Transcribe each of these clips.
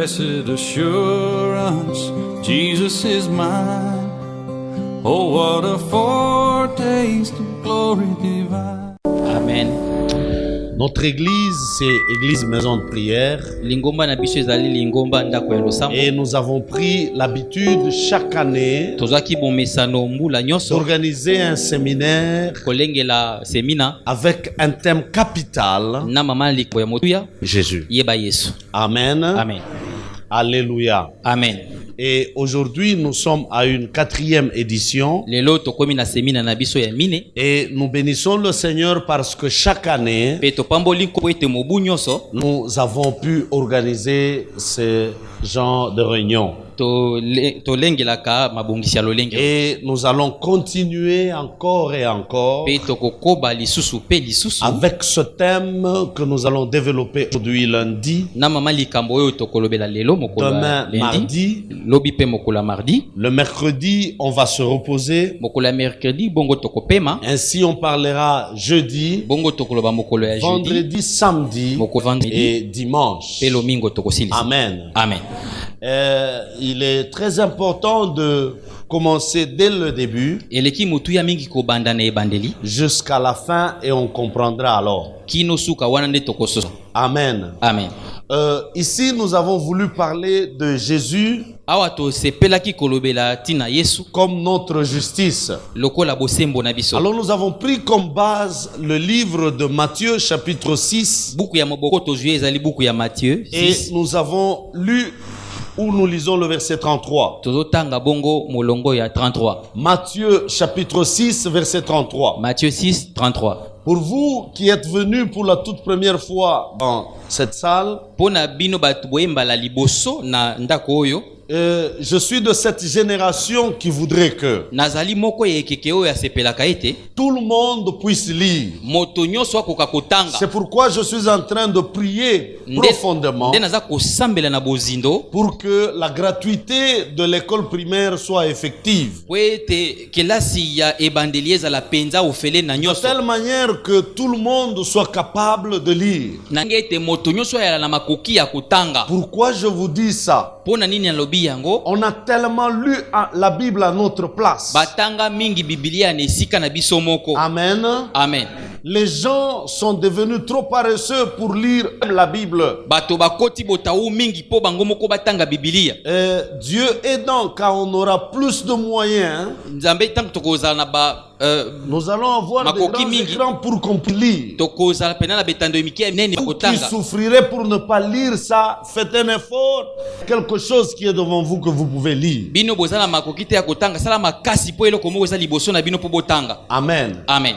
Blessed assurance, Jesus is mine. Oh, what a foretaste of glory divine. Amen. Notre église, c'est Église Maison de Prière. Lingomba na biso ezali lingomba ndako ya losambo. Et nous avons pris l'habitude chaque année Tozaki bomesano mbula nyonso d'organiser un séminaire kolengela semina avec un thème capital, na mama liko ya motuya Jésus. yeba Yesu. Amen. Amen. Alléluia. Amen. Et aujourd'hui, nous sommes à une 4e édition. Lelo tokomi na semina na biso ya mine. Et nous bénissons le Seigneur parce que chaque année, Pe topamboli ko ete mobu nyonso nous avons pu organiser ce genre de réunion. tolengelaka mabongisi ya lolenge. Et nous allons continuer encore et encore Pe tokokoba lisusu pe lisusu avec ce thème que nous allons développer aujourd'hui lundi, na mama likambo oyo tokolobela lelo mokolo demain lundi mardi. lobi pe mokolo mardi, Le mercredi, on va se reposer. mokolo mercredi bongo tokopema, Ainsi, on parlera jeudi, bongo tokoloba mokolo ya jeudi, vendredi, samedi mokolo vendredi et dimanche. pe lomingo tokosilisa. Amen. Amen. Il est très important de commencer dès le début Eleki mutuya mingi kobanda na ebandeli jusqu'à la fin et on comprendra alors. kino suka wana nde tokososa. Amen. Amen. Ici, nous avons voulu parler de Jésus Awa tosepelaki kolobela tina Yesu comme notre justice. lokola bosembo na biso. Alors nous avons pris comme base le livre de Matthieu chapitre 6 Buku ya moboko tozwi ezali buku ya Matthieu et 6. nous avons lu où nous lisons le verset 33. Tozotanga bongo molongo ya 33. Matthieu chapitre 6 verset 33. Matthieu 6, 33. Pour vous qui êtes venus pour la toute première fois dans cette salle, Pona bino batu boyembala liboso na ndako oyo, je suis de cette génération qui voudrait que nazali moko ya ekeke oyo asepelaka ete tout le monde puisse lire. moto nyonso akoka kotanga. C'est pourquoi je suis en train de prier profondément Nde naza kosambela na bozindo pour que la gratuité de l'école primaire soit effective. po ete kelasi ya ebandeli ezala penza ofele na De nyonso, telle manière que tout le monde soit capable de lire. nange ete moto nyonso ayala na makoki ya kotanga. Pourquoi je vous dis ça? Pona nini alobi yango? On a tellement lu la Bible à notre place. Batanga mingi Biblia na esika na biso moko. Amen. Amen. Les gens sont devenus trop paresseux pour lire la Bible. Bato bakoti botau mingi po bango moko batanga Biblia. Dieu aidant, quand on aura plus de moyens, Nzambe tango tokozala na ba nous allons avoir des makoki grands mingi. écrans pour qu'on puisse lire. Tokozala pena na betando miki nene Vous qui kotanga. souffrirez pour ne pas lire ça, faites un effort. Quelque chose qui est devant vous que vous pouvez lire. Bino bozala makoki te ya kotanga sala makasi po eloko moko eza liboso na bino po botanga. Amen. Amen.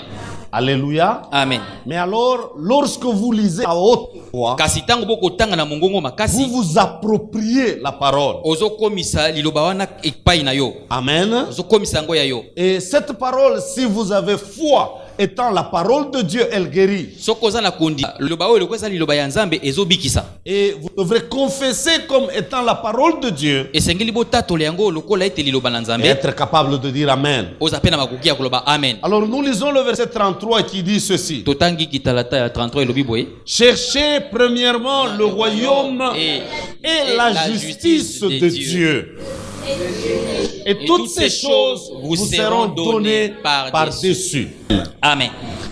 Alléluia. Amen. Mais alors, lorsque vous lisez à haute voix, Kasi tango boko tanga na mongongo vous makasi vous appropriez la parole. ozokomisa liloba wana epai na yo. Amen. Ozokomisa yango ya yo. Et cette parole, si vous avez foi, étant la parole de Dieu, elle guérit. Soko za na kondi liloba oyo lokoza liloba ya Nzambe ezobikisa. Et vous devrez confesser comme étant la parole de Dieu Esengeli botatole yango lokola ete liloba na et Nzambe. être capable de dire Amen. Oza pena makoki ya koloba amen. Alors nous lisons le verset 33 qui dit ceci. Totangi kitalata ya 33 elobi boye. Cherchez premièrement le royaume et la justice de Dieu. Et toutes ces choses vous seront données par-dessus. Amen.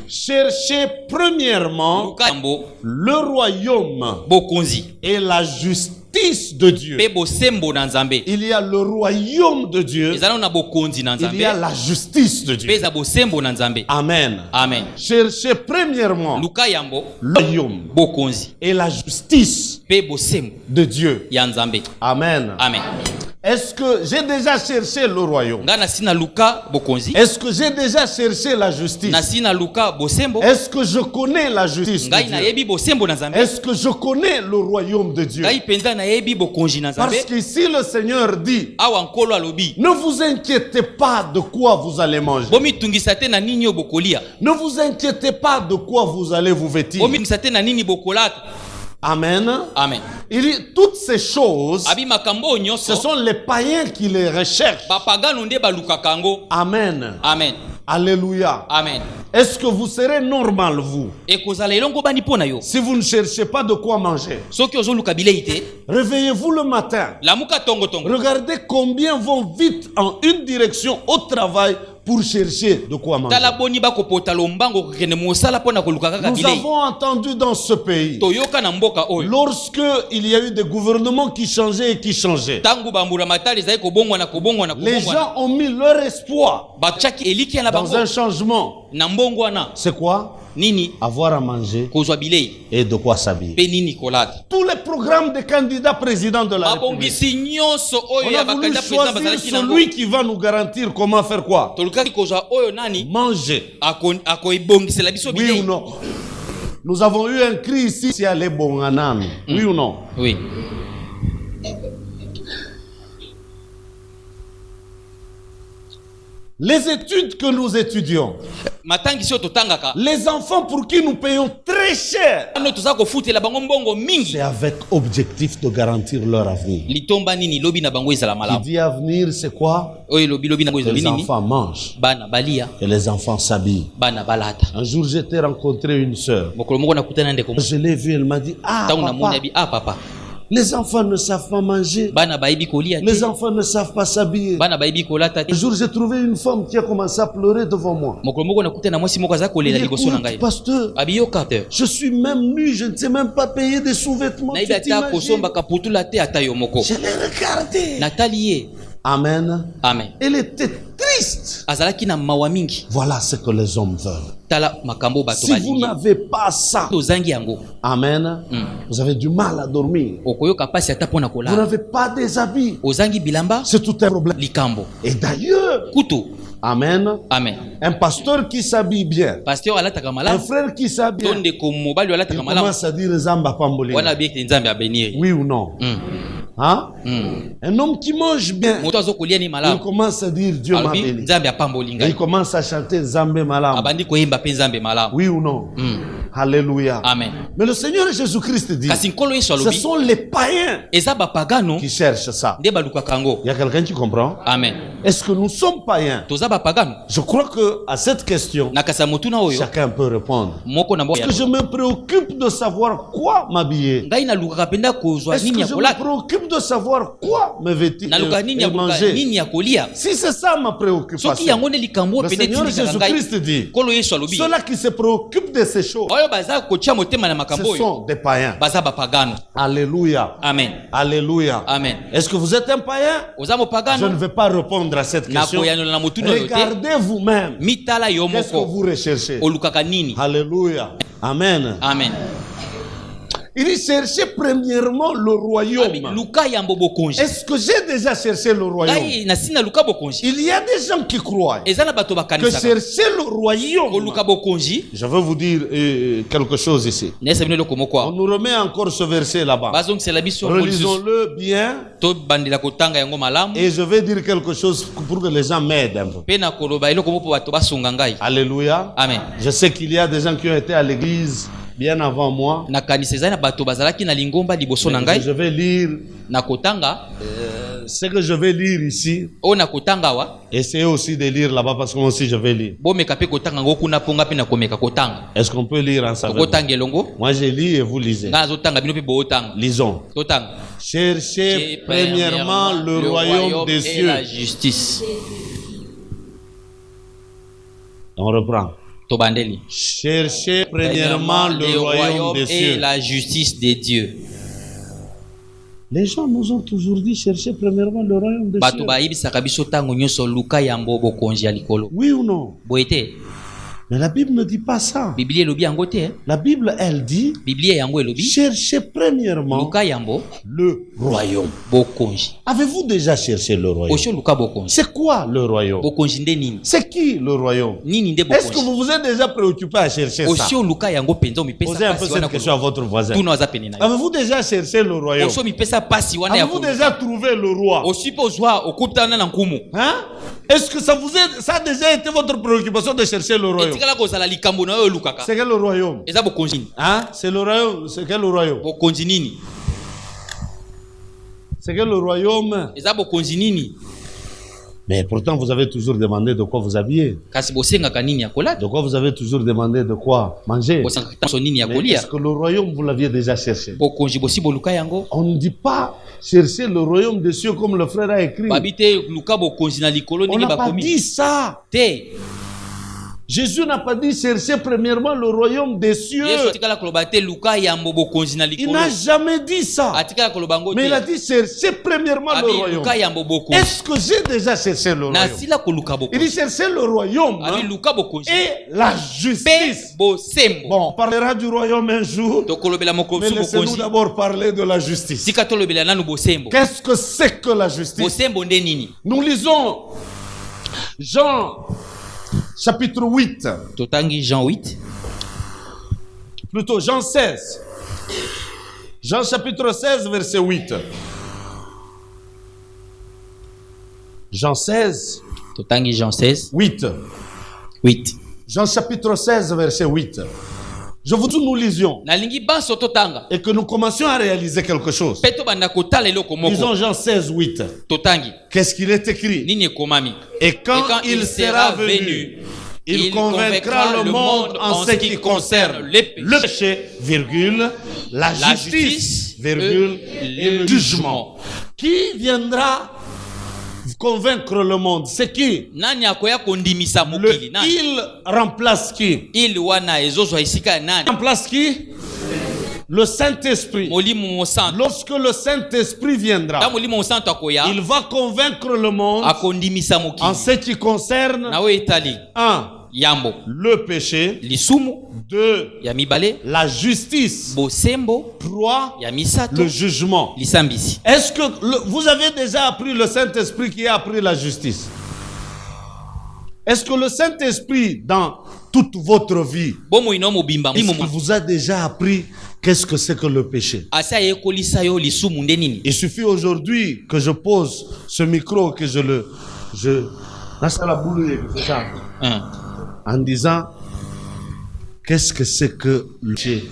Cherchez premièrement Lukambo le royaume bokonzi et la justice de Dieu. pe bosembo na Nzambe. Il y a le royaume de Dieu, Ezala na bokonzi na il y Nzambe. a la justice de Dieu. Peza bosembo na Nzambe. Amen. Amen. Cherchez premièrement Luka yambo le royaume bokonzi et la justice pe bosembo de Dieu. ya Nzambe. Amen. Amen. Est-ce que j'ai déjà cherché le royaume? Nga na sina Luka bokonzi. Est-ce que j'ai déjà cherché la justice? Na sina Luka bosembo. Est-ce que je connais la justice de Ngai na Dieu? yebi bosembo na Nzambe. Est-ce que je connais le royaume de Dieu? Ngai penza na yebi bokonzi na Nzambe. Parce qu'ici le Seigneur dit, Awa nkolo alobi. ne vous inquiétez pas de quoi vous allez manger. Bomi tungisa te na nini yo bokolia. Ne vous inquiétez pas de quoi vous allez vous vêtir. Bomi tungisa te na nini bokolata. Amen. Amen. Il dit, toutes ces choses, Abi makambo ce nyonso sont les païens qui les recherchent. bapagano nde balukaka yango. Amen. Amen. Alléluia. Amen. Est-ce que vous serez normal, vous? Ekozala elongo bani pona yo. Si vous ne cherchez pas de quoi manger, Soki ozoluka bilei te, réveillez-vous le matin. lamuka tongo tongo. Regardez combien vont vite en une direction au travail pour chercher de quoi manger. Tala boni bako pota lombango kokende mosala pona koluka kaka Nous bilei. avons entendu dans ce pays, Toyoka na mboka oyo. lorsque il y a eu des gouvernements qui changeaient et qui changeaient, Tangu bambura matali zai kobongwa na kobongwa na les kobongwa. gens ont mis leur espoir Bachaki eliki na dans bango. un changement. Na mbongwa na C'est quoi? nini Avoir à manger kozwa bilei et de quoi s'habiller. pe nini kolata. Tous les programmes des candidats présidents de la République, Mabongisi nyonso on oyo a ya voulu bakanda président choisir bazalaki nango. celui qui va nous garantir comment faire quoi? Tolukaki kozwa oyo nani Manger. akoibongisela biso Oui ou bilei. non? Nous avons eu un cri ici, si elle est bon, Anan. Oui ou non? Oui. Les études que nous étudions, Matangi sio totangaka. les enfants pour qui nous payons très cher, Ano toza kofutela bango mbongo mingi. c'est avec objectif de garantir leur avenir. Litomba nini lobi na bango ezala Qui malamu. dit avenir, c'est quoi? Oyo lobi na bango ezala Les nini? enfants mangent Bana balia, et les enfants s'habillent. bana balata. Un jour, j'étais rencontré une sœur. Mokolo moko nakutana ndeko. Je l'ai vue, elle m'a dit, ah, Tangu na moni papa, abi papa. les enfants ne savent pas manger. Bana baibi kolia Les te. enfants ne savent pas s'habiller. Bana baibi kolata te. Un jour, j'ai trouvé une femme qui a commencé à pleurer devant moi. Mokolo moko nakutana mwasi moko aza kolela liboso na Écoute, ngai. pasteur, Abi yoka te. je suis même nu, je ne sais même pas payer des sous-vêtements. Na Tu ibi ata t'imagines? kosomba kaputula te ata yo moko. Je l'ai regardé. Natali ye. Amen. Amen. Elle était triste. Azalaki na mawa mingi. Voilà ce que les hommes veulent. Tala makambo bato Si vous balingi. n'avez pas ça, Tozangi yango. amen, vous avez du mal à dormir. Okoyoka pasi ata pona Vous kolala. n'avez pas des habits. Ozangi bilamba C'est tout un problème. likambo. Et d'ailleurs, Kutu. amen, Amen. un pasteur qui s'habille bien, Pasteur alataka un malamu. frère qui s'habille bien, Tonde ko mobali il alataka malamu. commence à dire Zamba Pamboli. Wana bieke nzambe abeniri. Oui ou non? Hein? Un homme qui mange bien, Moto azokolia ni il malamu. commence à dire Dieu m'a Alobi béni. nzambe apamboli Et il ngai. commence à chanter Zambé Malam. Abandi koyemba pe nzambe malamu. Oui ou non? Alléluia. Amen. Mais le Seigneur Jésus-Christ dit, Kasi nkolo yesu ce alobi sont les païens eza bapagano qui cherchent ça. nde balukaka yango. Il y a quelqu'un qui comprend? Amen. Est-ce que nous sommes païens? Toza bapagano. Je crois que à cette question, Na kasa motuna oyo chacun peut répondre. moko na moko. Est-ce que je me préoccupe de savoir quoi m'habiller? Ngai nalukaka penda kozwa Est-ce nini que ya je me kolata. préoccupe de savoir quoi me vêtir Naluka nini ya et koluka manger? nini ya kolia. Si c'est ça ma Soki préoccupation, yango nde likambo le pende Seigneur tindikaka ngai. Jésus-Christ dit, Nkolo yesu alobi ceux-là qui se préoccupent de ces choses, oyo baza kotia motema na ce makambo oyo sont des païens. baza bapagano. Alléluia. Amen. Alléluia. Amen. Est-ce que vous êtes un païen? Oza Je ne mopagano vais pas répondre à cette question. nakoyanola na motuna oyo te. Regardez vous-même. Mitala yo Qu'est-ce que moko vous recherchez? olukaka nini. Alléluia. Amen. Amen. Il dit chercher premièrement le royaume. Abi, luka yambo bokonzi. Est-ce que j'ai déjà cherché le royaume? Ngai na sina luka bokonzi. Il y a des gens qui croient Eza na bato que bakanisaka. chercher le royaume. Koluka bokonzi. Je veux vous dire quelque chose ici. Nesa bino loko moko. On nous remet encore ce verset là-bas. Bazongisela biso molisusu. Relisons-le bien To bandela kotanga yango malamu. et je vais dire quelque chose pour que les gens m'aident un peu. Pe na koloba eloko mopo bato basunga ngai. Alléluia. Amen. Je sais qu'il y a des gens qui ont été à l'église bien avant moi. Na kanisa ezali na bato bazalaki na lingomba liboso na Mais ngai. je vais lire Na kotanga. ce que je vais lire ici. O na kotanga wa. Essayez aussi de lire là-bas parce que moi aussi je vais lire. Bomeka pe kotanga ngo kuna ponga pe na komeka kotanga. Est-ce qu'on peut lire ensemble? Kotanga elongo. Moi je lis et vous lisez. Nga zotanga bino pe bootanga. Lisons. Totanga. Cherchez premièrement le royaume des et cieux. la justice. On reprend. Tobandeli. Cherchez premièrement le royaume des et cieux. la justice de Dieu. Les gens nous ont toujours dit cherchez premièrement le royaume des Bato cieux. bayibisaka biso tango nyonso luka yambo bokonzi ya likolo. Oui ou non? Boye te. Mais la Bible ne dit pas ça. Biblia elobi yango te. La Bible, elle dit Biblia yango elobi cherchez premièrement luka yambo le royaume. bokonzi. Avez-vous déjà cherché le royaume? Osho luka bokonzi. C'est quoi le royaume? Bokonzi nde nini? C'est qui le royaume? Nini nde Est-ce que bokonzi? vous vous êtes déjà préoccupé à chercher ça? Osho luka yango penza mipesa Posez un peu pasi wana cette question à kolo. votre voisin. Tuna waza pene na yo. Avez-vous déjà cherché le royaume? Osho mipesa pasi wana ya Avez-vous kolo. déjà trouvé le roi? Osi po zwa okutana na nkumu. Hein? Est-ce que ça a déjà été votre préoccupation de chercher le royaume? Etikala kozala likambo na yo lukaka. C'est quel le royaume? Eza bokonzi nini? Hein? C'est le royaume. C'est quel le royaume? Bokonzi nini? C'est quel le royaume? Eza bokonzi nini? Mais pourtant, vous avez toujours demandé de quoi vous habiller. kasi bosengaka nini ya kolata De quoi vous avez toujours demandé de quoi manger. bosengaka so nini ya Mais kolia est-ce que le royaume, vous l'aviez déjà cherché? bokonzi bosi boluka yango On ne dit pas chercher le royaume des cieux comme le frère a écrit. babi te luka bokonzi na likolo On ndenge n'a pas bakomi dit ça. te Jésus n'a pas dit chercher premièrement le royaume des cieux. yesu atikala koloba te luka yambo bokonzi na Il likolo n'a jamais dit ça. atikala koloba ngo Mais il a te dit chercher premièrement le abi royaume. luka yambo bokonzi Est-ce que j'ai déjà cherché le royaume? nasila koluka Il dit bokonzi chercher le royaume abi hein, luka bokonzi et la pe justice. bosembo Bon, on parlera du royaume un jour, tokolobela mais mokonzi laissez-nous bokonzi d'abord parler de la justice. tika tolobela nanu bosembo Qu'est-ce que c'est que la justice? bosembo nde nini Nous lisons Jean chapitre 8, totangi Jean 8 plutôt Jean 16. Jean chapitre 16, verset 8. Jean 16, totangi Jean 16 8. 8 Jean chapitre 16, verset 8. Je vous dis, nous lisions nalingi banso totanga et que nous commencions à réaliser quelque chose. pe tobanda kotala eloko moko Lisons Jean 16, 8. totangi Qu'est-ce qu'il est écrit? nini ekomami Et quand il sera venu, il convaincra le monde en ce qui concerne le péché, virgule, la justice, virgule, et le jugement. Qui viendra convaincre le monde? C'est qui? nani akoya kondimisa Le mokili nani il remplace qui? ili wana ezozwa esika ya nani Remplace qui? Le Saint-Esprit. molimo mosantu Lorsque le Saint-Esprit ta viendra, molimo mosantu akoya il va convaincre le monde akondimisa en mokili ce qui concerne na oyo etali 1. yambo Le péché, lisumu 2. ya mibale La justice, bosembo 3. ya misato Le jugement. lisambisi Est-ce que vous avez déjà appris le Saint-Esprit qui a appris la justice? Est-ce que le Saint-Esprit, dans toute votre vie, bomo ino mobimba est-ce qu'il vous a déjà appris qu'est-ce que c'est que le péché? asi ayekolisa yo lisumu nde nini Il suffit aujourd'hui que je pose ce micro, que là, c'est la boule, c'est ça. En disant, qu'est-ce que c'est que le péché?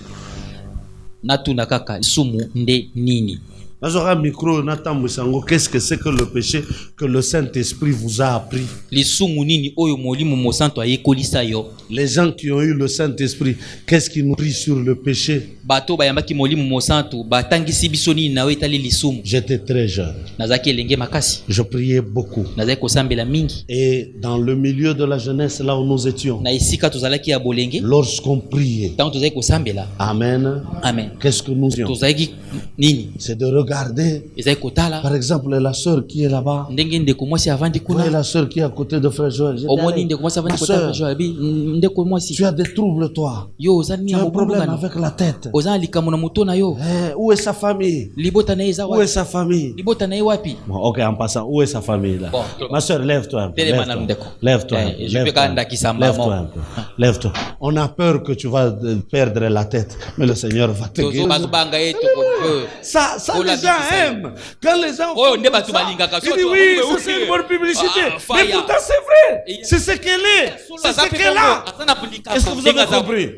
natuna kaka lisumu nde nini Nazora micro, Nathan Moussango, qu'est-ce que c'est que le péché que le Saint-Esprit vous a appris? lisumu nini oyo molimo mosantu ayekolisa yo Les gens qui ont eu le Saint-Esprit, qu'est-ce qu'ils nous prient sur le péché? bato bayambaki molimo mosantu batangisi biso nini na oyo etali lisumu J'étais très jeune. nazalaki elenge makasi Je priais beaucoup. nazalaki kosambela mingi Et dans le milieu de la jeunesse, là où nous étions, na esika tozalaki ya bolenge lorsqu'on priait, ntango tozalaki kosambela Amen, amen qu'est-ce que nous faisions? tozalaki nini C'est de regarder, ezalaki kotala par exemple, la sœur qui est là-bas. ndenge ndeko mwasi avandi Vous voyez kuna la sœur qui est à côté de Frère Joël. J'ai dit, omoni allez, ndeko mwasi ma avandi kotala sœur, jo abi ndeko mwasi tu as des troubles, toi. yo oza Tu nini as ya un problème mobulungano avec la tête. oza na likambo na moto na yo Où est sa famille? libota na ye eza Où est wapi sa famille? libota na ye wapi Bon, ok, en passant, où est sa famille là? Bon, Ma soeur, lève-toi un peu. Télé, Lève-toi, madame Ndeko. lève-toi un Eh, peu. je peux Lève-toi quand un même peu. qu'il s'en va, Lève-toi bon. un peu. Lève-toi. On a peur que tu vas perdre la tête, mais le Seigneur va te tozo guérir. bazobanga ye toko Ça Oh, la les gens vie, ça. aiment. Quand les gens Oh, font nde comme bato ça, balingaka. ils So, disent tu oui, vas ça trouver c'est où une bonne publicité. Ah, Mais fire. pourtant c'est vrai. Et- C'est ce qu'elle est. C'est ce qu'elle a. Est-ce que vous avez compris?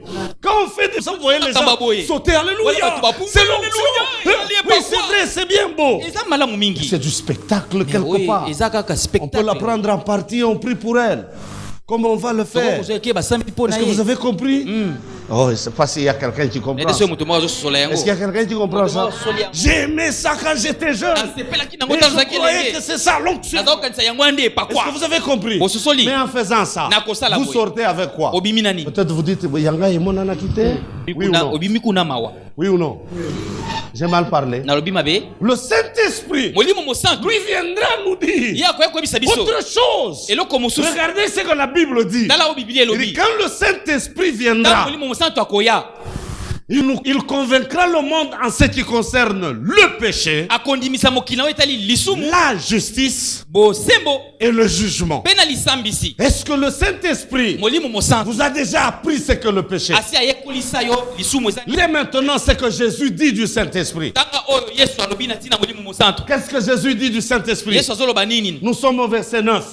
Quand on fait des ça, vous voyez les gens Baboye. sauter. Alléluia. Voilà, tu vas pour- C'est Alléluia. l'onction. Oui, c'est vrai, c'est bien beau. eza malamu mingi C'est du spectacle Mais quelque oui, part. eza kaka On spectacle peut la prendre en partie, on prie pour elle. Comment on va le faire? tokokozwaki basambi mpo na Est-ce que vous ye avez compris? Oh, je ne sais pas s'il y a quelqu'un qui comprend. nede soki moto moko azososola yango Est-ce qu'il y a quelqu'un qui comprend ça? J'ai aimé ça quand j'étais jeune. asepelaki nango Et ntango je ozalaki croyais que elenge c'est ça l'onction. nazokanisa yango ande Est-ce epakwa que vous avez compris? Bososoli. Mais en faisant ça, Nakosala vous boye. sortez avec quoi? obimi na nini Peut-être vous dites, Yanga et mon a quitté. Oui ou non? obimi kuna mawa Oui ou non? J'ai mal parlé. nalobi mabe Le Saint-Esprit, molimo mosantu lui viendra nous dire ye akoya koyebisa biso autre chose. eloko mosusu Regardez ce que la Bible dit. tala oyo biblia Il dit, elobi quand le Saint-Esprit ntango viendra, molimo mosantu akoya il convaincra le monde en ce qui concerne le péché, akondimisa mokili na oyo etali lisumu la justice bosembo et le jugement. mpe na lisambisi Est-ce que le Saint-Esprit molimo mosantu vous a déjà appris ce que le péché? asi ayekolisa yo lisumu eza Lisez maintenant ce que Jésus dit du Saint-Esprit. tanga oyo yesu alobi na ntina molimo mosantu Qu'est-ce que Jésus dit du Saint-Esprit? yesu azoloba nini Nous sommes au verset 9.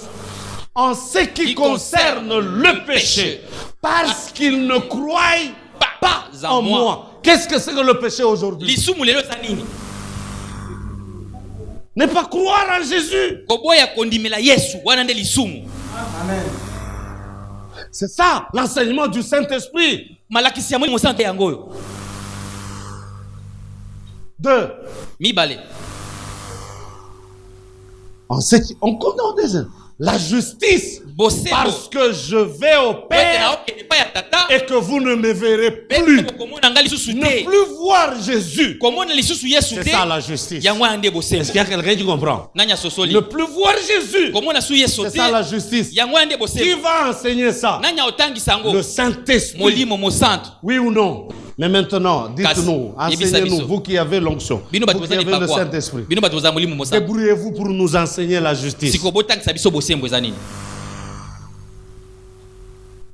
En ce qui concerne le péché, parce qu'il ne croit pas en moi. Qu'est-ce que c'est que le péché aujourd'hui? lisumu lelo eza nini Ne pas croire en Jésus. koboya kondimela Yesu wana nde lisumu. C'est ça l'enseignement du Saint-Esprit. Malakisi ya Molimo Santo yango oyo. 2. Mibale. On connaît la justice. Bosebo. Parce que je vais au Père et que vous ne me verrez plus. Ne plus voir Jésus. C'est ça la justice. Est-ce qu'il y a quelqu'un qui comprend? Ne plus voir Jésus. C'est ça la justice. Qui va enseigner ça? Le Saint-Esprit. Oui ou non? Mais maintenant, dites-nous, enseignez-nous, vous qui avez l'onction, vous qui avez le Saint-Esprit. Débrouillez-vous pour nous enseigner la justice.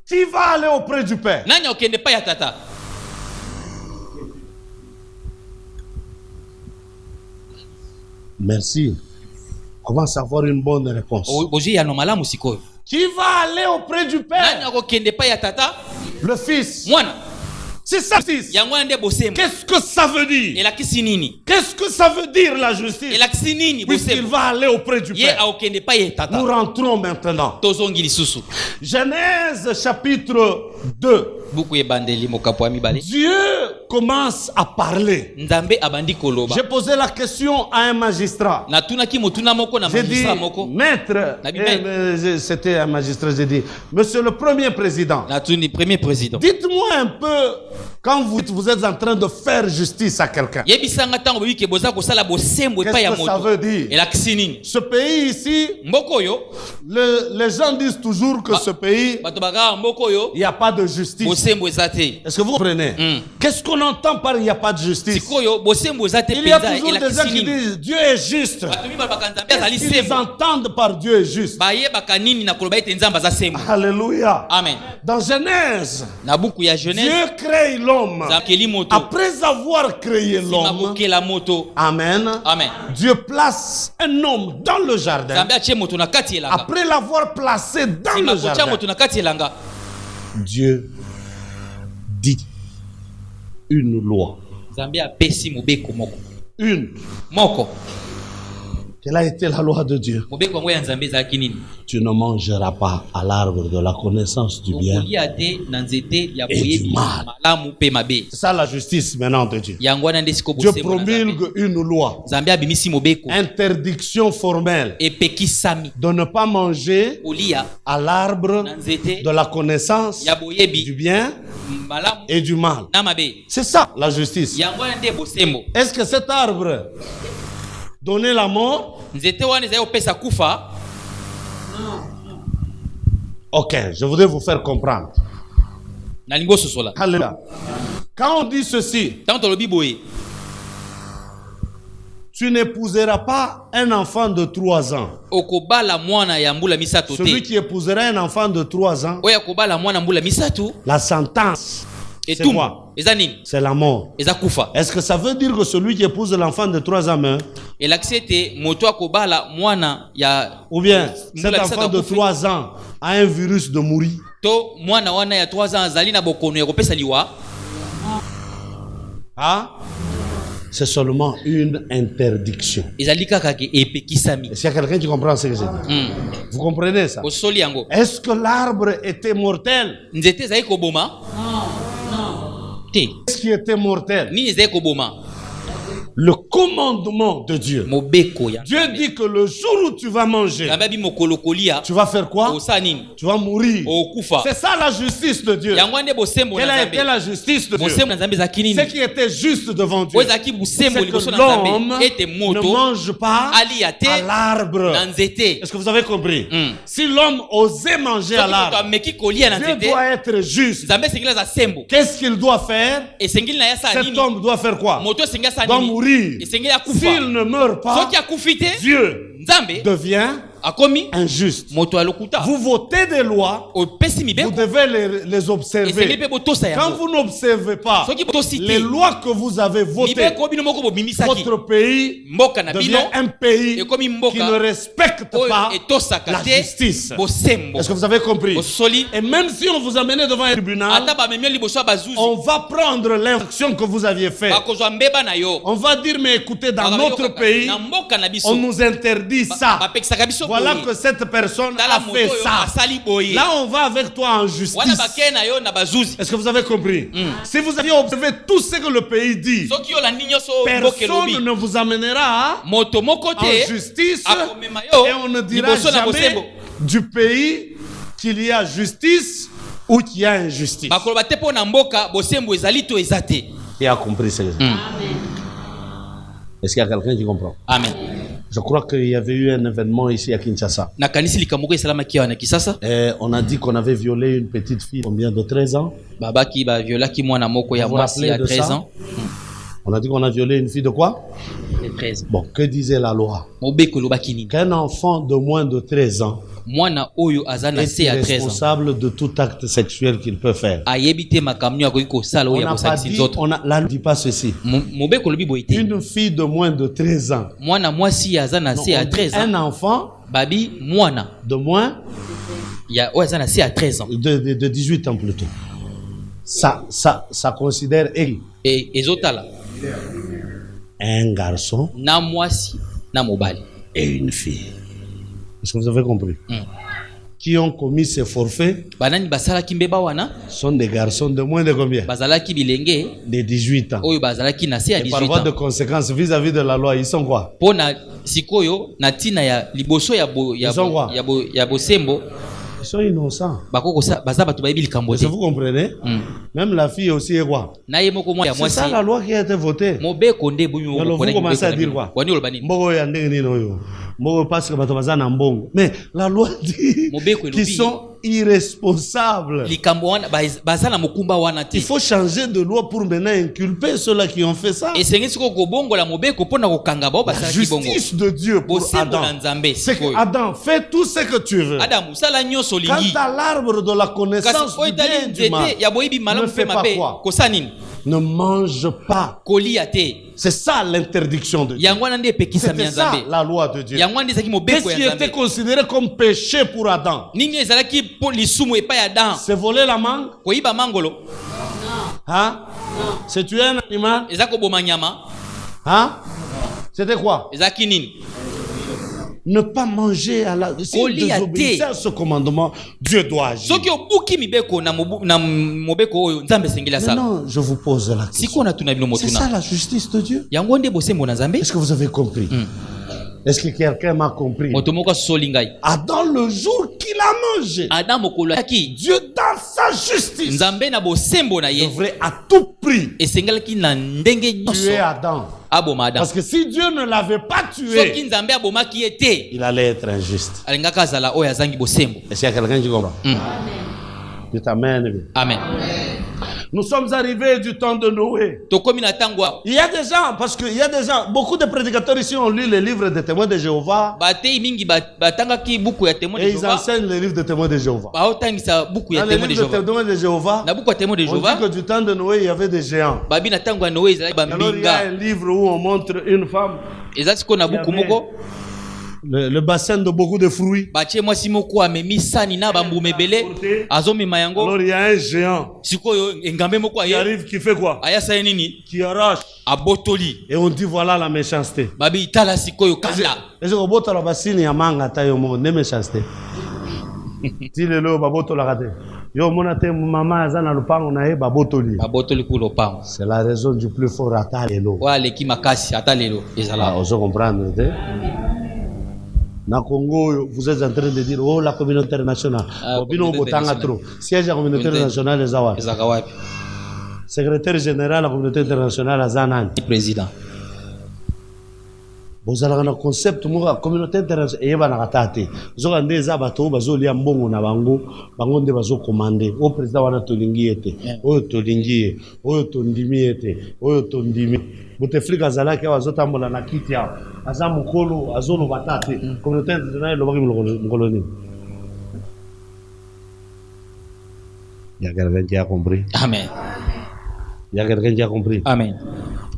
Qui va aller auprès du Père? Merci. On va savoir une bonne réponse. Qui va aller auprès du Père? Le Fils. C'est ça. Qu'est-ce que ça veut dire? Qu'est-ce que ça veut dire la justice? Puisqu'il va aller auprès du Père. Nous rentrons maintenant. Genèse chapitre 2. Dieu commence à parler. J'ai posé la question à un magistrat. J'ai dit, maître, c'était un magistrat, j'ai dit, monsieur le premier président, dites-moi un peu, quand vous êtes en train de faire justice à quelqu'un, qu'est-ce que ça veut dire? Ce pays ici, les gens disent toujours que ce pays, il n'y a pas de justice. Est-ce que vous comprenez? Qu'est-ce qu'on entend par il n'y a pas de justice? Il y a toujours des gens qui disent Dieu est juste. Qu'est-ce qu'ils entendent par Dieu est juste? Alléluia. Amen. Dans Genèse, Dieu crée l'homme. Après avoir créé l'homme, Amen. Amen. Dieu place un homme dans le jardin. Après l'avoir placé dans le jardin, Dieu dit une loi. Une. Quelle a été la loi de Dieu? Tu ne mangeras pas à l'arbre de la connaissance du bien et du mal. C'est ça la justice maintenant de Dieu. Dieu promulgue une loi. Interdiction formelle de ne pas manger à l'arbre de la connaissance du bien et du mal. C'est ça la justice. Est-ce que cet arbre donnait la mort? Ok, je voudrais vous faire comprendre. Alléluia. Quand on dit ceci, tu n'épouseras pas un enfant de 3 ans. Celui qui épousera un enfant de 3 ans, la sentence, c'est quoi? C'est la mort. Est-ce que ça veut dire que celui qui épouse l'enfant de 3 ans meurt? Ou bien cet enfant de 3 ans a un virus de mourir? Ah? C'est seulement une interdiction. Est-ce qu'il y a quelqu'un qui comprend ce que je dis? Vous comprenez ça? Est-ce que l'arbre était mortel? Qu'est-ce qui était mortel? Le commandement de Dieu. Dieu dit que le jour où tu vas manger, tu vas faire quoi? Tu vas mourir. C'est ça la justice de Dieu. Quelle a été la justice de Dieu? Ce qui était juste devant Dieu, c'est que l'homme ne mange pas à l'arbre. Est-ce que vous avez compris? Si l'homme osait manger à l'arbre, Dieu doit être juste. Qu'est-ce qu'il doit faire? Cet homme doit faire quoi? Doit mourir. S'il ne meurt pas, Dieu devient akomi injuste. moto alokuta Vous votez des lois, opesi vous mibeko devez les observer. esengeli mpe botosa Quand yango vous n'observez pas soki botosi les te lois que vous avez votées, mibeko bino moko bobimisaki votre pays mboka na bino devient un pays ekomi qui mboka ne respecte oyo pas etosaka la te justice. bosembo Est-ce que vous avez compris? bosoli Et même si on vous amène devant un tribunal, ata bamemi liboso ya bazuzi on va prendre l'infraction que vous aviez faite. bakozwa mbeba na yo On va dire, mais écoutez, dans notre pays, na mboka na biso on nous interdit ça. bapekisaka biso Voilà boye. que cette personne Tala a moto fait oyo ça. asali boye Là, on va avec toi en wana justice. bakeye na yo na bazuzi Est-ce que vous avez compris? Si vous aviez observé tout ce que le pays dit, soki olandi nyonso oyo mboka personne elobi ne vous amènera moto moko en te justice akomema yo et on ne dira liboso na jamais bosembo du pays qu'il y a justice ou qu'il y a injustice. bakoloba te mpo na mboka bosembo ezali to eza te. Qui a compris ce que je dis? Est-ce qu'il y a quelqu'un qui comprend? Amen. Je crois qu'il y avait eu un événement ici à Kinshasa. nakanisi likambo moko esalamaki awa na kisasa Et on a dit qu'on avait violé une petite fille, combien de 13 ans? babaki baviolaki mwana moko ya Vous vous mwasi rappelez ya de 13 ça? ans. On a dit qu'on a violé une fille de quoi? De 13. Bon, que disait la loi? mobeko elobaki nini Qu'un enfant de moins de 13 ans mwana oyo aza na est se ya 13 ans responsable de tout acte sexuel qu'il peut faire. ayebi te makambo nio akoki kosala On oyo ya n'a pas kosalisi dit, nzoto là ne dit pas ceci. mobeko elobi boye te Une fille de moins de 13 ans. mwana mwasi aza na Non, se ya on dit 13 ans un enfant babi mwana de moins ya oyo aza na se ya 13 ans de 18 ans plutôt. Ça considère ezotala un garçon na mwasi na mobali et une fille. Est-ce que vous avez compris? Qui ont commis ces forfaits banani basalaki mbeba wana sont des garçons de moins de combien? bazalaki bilenge De 18 ans. oyo bazalaki na se ya Et par 18 voie de ans conséquence vis-à-vis de la loi, ils sont quoi? mpo na sikoyo na ntina ya liboso ya bosembo Ils sont innocents. baza bato bayebi likambo Est-ce te que vous comprenez? Même la fille aussi est quoi? na ye moko mwana ya C'est mwasi ça la loi qui a été votée. mobeko nde bomi Alors vous commencez à dire quoi? wani oloba nini Mboko ya ndenge nini oyo? Mboko parce que bato baza na mbongo. Mais la loi dit Mobeko qu'ils elobi. sont irresponsables. likambo wana baza na mokumba wana te Il faut changer de loi pour maintenant inculper ceux-là qui ont fait ça. esengeli sikoyo kobongola mobeko mpo na kokanga bao La basalaki bongo justice de Dieu pour bosembo na Adam. nzambe C'est que sikoyo Adam, fais tout ce que tu veux. adamu sala nyonso Quant olingi à l'arbre de la kasi connaissance oyo du bien etali et du mal, nzete ya boyebi ne malamu fais mpe pas mabe quoi? kosala nini Ne mange pas. kolia te C'est ça l'interdiction de Dieu. yango wana nde epekisami ya C'était ça nzambe la loi de Dieu. yango wana nde ezalaki Qu'est-ce mobeko qui ya était nzambe considéré comme péché pour Adam? nini ezalaki mpo lisumu epai ya adam C'est voler la mangue? koyiba mangolo Hein? C'est tuer un animal? eza koboma nyama Hein? C'était quoi? ezalaki nini Ne pas manger à la... Si vous Kolia désobéissez te. à ce commandement, Dieu doit agir. soki obuki mibeko na mobeko oyo nzambe esengeli asala Maintenant, je vous pose la question. sikoyo natuna bino C'est ça motuna la justice de Dieu? yango nde bosembo na nzambe Est-ce que vous avez compris? Est-ce que quelqu'un m'a compris? moto moko asoli ngai Adam, le jour qu'il a mangé, adam mokolo ayaki Dieu dans sa justice nzambe na bosembo na ye devrait à tout prix esengelaki na ndenge nyonso tuer Adam. aboma adam Parce que si Dieu ne l'avait pas soki tué, nzambe abomaki ye te il allait être injuste. alingaki azala oyo azangi bosembo Est-ce qu'il y a quelqu'un qui comprend? Dites Amen. amen Nous sommes arrivés du temps de Noé. tokomi na ntango awa Il y a des gens, parce qu'il y a des gens, beaucoup de prédicateurs ici ont lu les livres des témoins de Jéhovah bateyi mingi batangaki buku ya témoin de et ils Jéhovah enseignent les livres des témoins de Jéhovah. baotangisa buku ya Dans les témoin de livres des Jéhovah témoins de Jéhovah, na buku ya témoin de on dit Jéhovah que du temps de Noé, il y avait des géants. babi na ntango ya noe ezalaki Alors il y a bambinga un livre où on montre une femme, eza sikoyo na buku moko le bassin de beaucoup de fruits. batie mwasi moko amemi sani na bambuma ebele azomema yango Alors il y a un géant sikoyo engambe moko qui aye arrive, qui fait quoi? ayasa ye nini Qui arrache. abotoli Et on dit voilà la méchanceté. babi tala sikoyo kanda Est-ce que vous avez bassin ya manga ta yo mo ne méchanceté? Ti lelo babotolaka te. Yo mona te mama aza na lupango na ye babotoli. babotoli ku lopango C'est la raison du plus fort ata lelo. oyo aleki makasi ata lelo ezala On se comprendre te? Na Congo, vous êtes en train de dire oh la communauté internationale. Bino communauté botanga internationale. trop. Siège la communauté internationale les awa. ezalaka wapi Secrétaire général de la communauté internationale à Zanan. président bozalaka na concept moko communauté internationale eyeba na katate zoka nde eza bato bazolia mbongo na bango nde bazokomande o président wana tolingi ete oyo tolingi ye oyo tondimi ete oyo tondimi Bouteflika azalaki azotambola na kiti awa aza mokolo azoloba tate communauté internationale elobaki mokolo nini. Il y a quelqu'un qui a compris. Amen. Il y a quelqu'un qui a compris. Amen.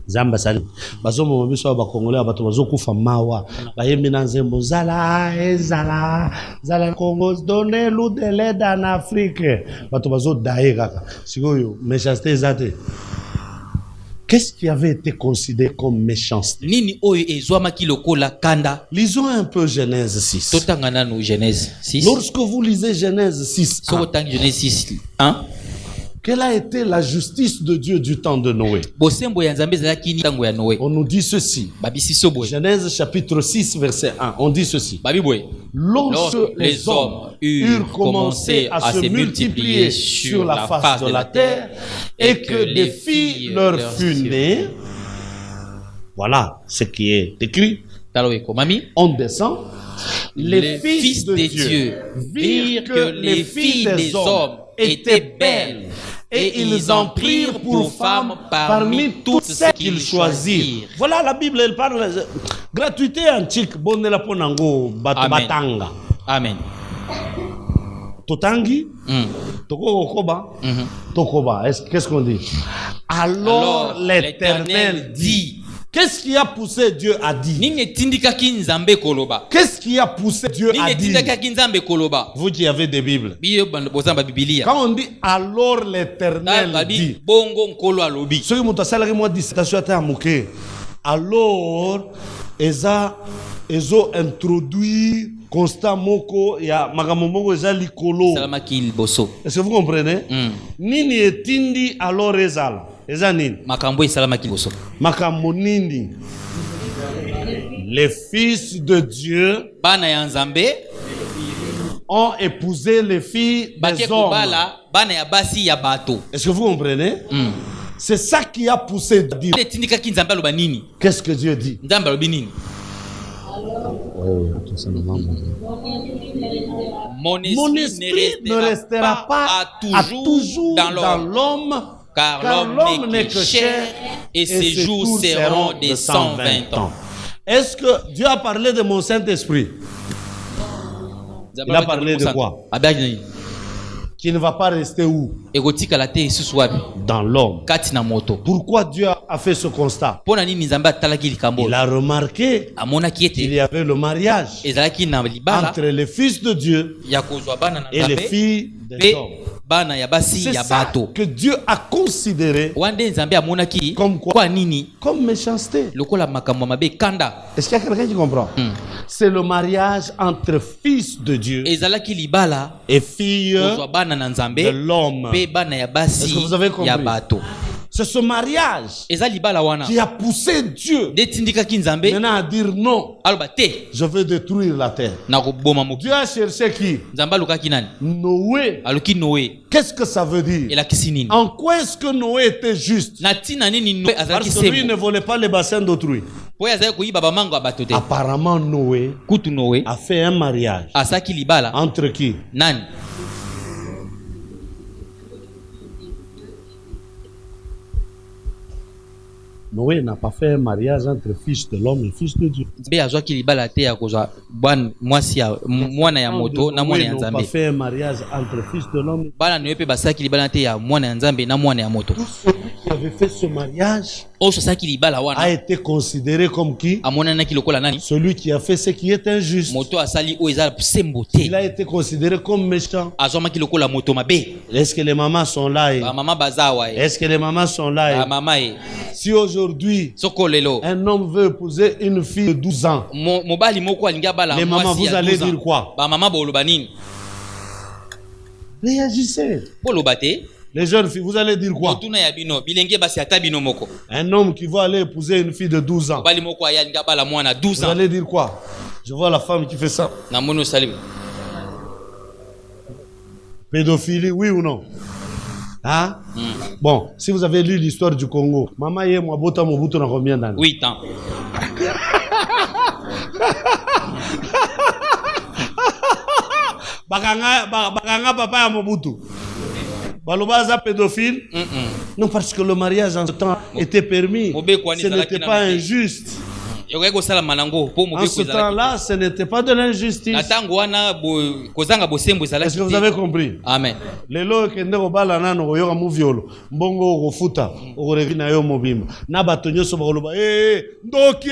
Zamba sali bazomo biso ba Congolais bato bazokufa mawa bayembi na nzembo zala Congo donnez-nous de l'aide en Afrique bato bazodaye kaka sikoyo méchanceté ezate. Qu'est-ce qui avait été considéré comme méchanceté? Nini oyo ezwamaki lokola kanda. Lisons un peu Genèse 6. Totangana no Genèse 6. Lorsque vous lisez Genèse 6, Genèse 6 1. Quelle a été la justice de Dieu du temps de Noé? On nous dit ceci. Genèse chapitre 6 verset 1. On dit ceci. Lorsque les hommes eurent commencé à se multiplier sur la face de la terre et que des filles leur furent nées, voilà ce qui est écrit. On descend. Les fils de Dieu virent que les filles des hommes étaient belles et ils en prirent pour femmes parmi toutes celles qu'ils choisirent. Voilà, la Bible, elle parle gratuité antique. Bonne la ponango batanga. Amen. Totangi, toko okoba, tokoba. Qu'est-ce qu'on dit? Alors l'Éternel dit. Qu'est-ce qui a poussé Dieu à dire? Qu'est-ce qui a poussé Dieu à dire? Vous qui avez des Bibles. Quand on dit alors l'Éternel dit, ceux qui m'ont dit moi dissertation à mouké. Alors ils ont introduit constat moko ya magamomoko eza likolo. Est-ce que vous comprenez? Nini etindi alors ezala. Makambo esalamaki liboso. Makambo nini? Les fils de Dieu bana ya Nzambe ont épousé les filles des hommes. Bana ya basi ya bato. Est-ce que vous comprenez? C'est ça qui a poussé Dieu. Qu'est-ce que Dieu dit? Mon esprit ne restera pas à toujours dans l'homme. Car l'homme n'est que chair et ses jours seront de 120 ans. Est-ce que Dieu a parlé de mon Saint-Esprit? Il a parlé de quoi? Qui ne va pas rester où? Dans l'homme. Pourquoi Dieu a fait ce constat? Il a remarqué qu'il y avait le mariage entre les fils de Dieu et les filles des hommes. C'est ça que Dieu a considéré comme quoi? Comme méchanceté. Est-ce qu'il y a quelqu'un qui comprend? C'est le mariage entre fils de Dieu et filles de l'homme. Est-ce que vous avez compris? C'est ce mariage qui a poussé Dieu maintenant à dire non. Je veux détruire la terre. Dieu a cherché qui? Noé. Qu'est-ce que ça veut dire? En quoi est-ce que Noé était juste? Parce que lui ne volait pas les bassins d'autrui. Apparemment Noé a fait un mariage entre qui? Noé n'a pas fait un mariage entre fils de l'homme et fils de Dieu. Noé n'a pas fait un mariage entre fils de l'homme. Tout celui qui avait fait ce mariage a été considéré comme qui? Celui qui a fait ce qui est injuste. Il a été considéré comme méchant. Est-ce que les mamans sont là? Est-ce que les mamans sont là? Si aujourd'hui un homme veut épouser une fille de 12 ans, les mamans, vous allez dire quoi? Réagissez. Les jeunes filles, vous allez dire quoi? Un homme qui va aller épouser une fille de 12 ans, vous allez dire quoi? Je vois la femme qui fait ça. Pédophilie, oui ou non? Hein? Bon, si vous avez lu l'histoire du Congo, maman et moi, Bota Mobutu, on a combien d'années? 8 ans. Bakanga papa ya Mobutu. Balobaza pédophile. Non, parce que le mariage en ce temps était permis. Ce n'était pas injuste. En ce temps-là, ce n'était pas de l'injustice. Est-ce que vous avez compris? Amen. Lelo kende ko bala nano ko yoka mu violo. Mbongo ko futa, ko revina yo mobimba. Na batonyo so bakoloba, ndoki,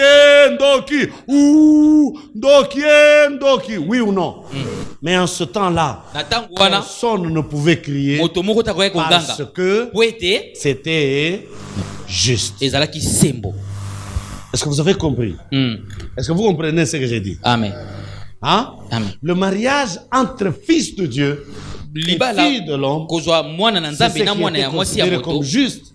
ndoki. Oui ou non? Mais en ce temps-là, personne ne pouvait crier parce que c'était juste. Est-ce que vous avez compris? Est-ce que vous comprenez ce que j'ai dit? Amen. Hein? Amen. Le mariage entre fils de Dieu et fille de l'homme, c'est ce qui était considéré comme juste.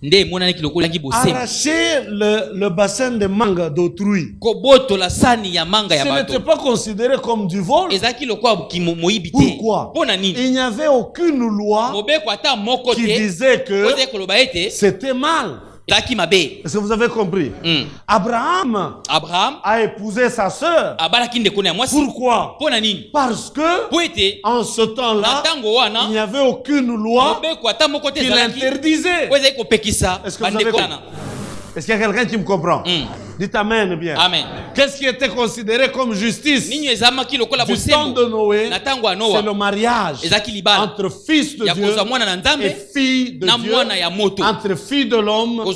Arracher le bassin de mangue d'autrui, ce n'était pas considéré comme du vol. Pourquoi? Il n'y avait aucune loi qui disait que c'était mal. Est-ce que vous avez compris? Abraham a épousé sa sœur. Pourquoi? Parce que en ce temps-là, il n'y avait aucune loi qui l'interdisait. Est-ce que vous avez compris? Est-ce qu'il y a quelqu'un qui me comprend? Dites Amen bien. Amen. Qu'est-ce qui était considéré comme justice? Du temps de Noé, c'est le mariage entre fils de Dieu et fille de Dieu, entre fille de l'homme et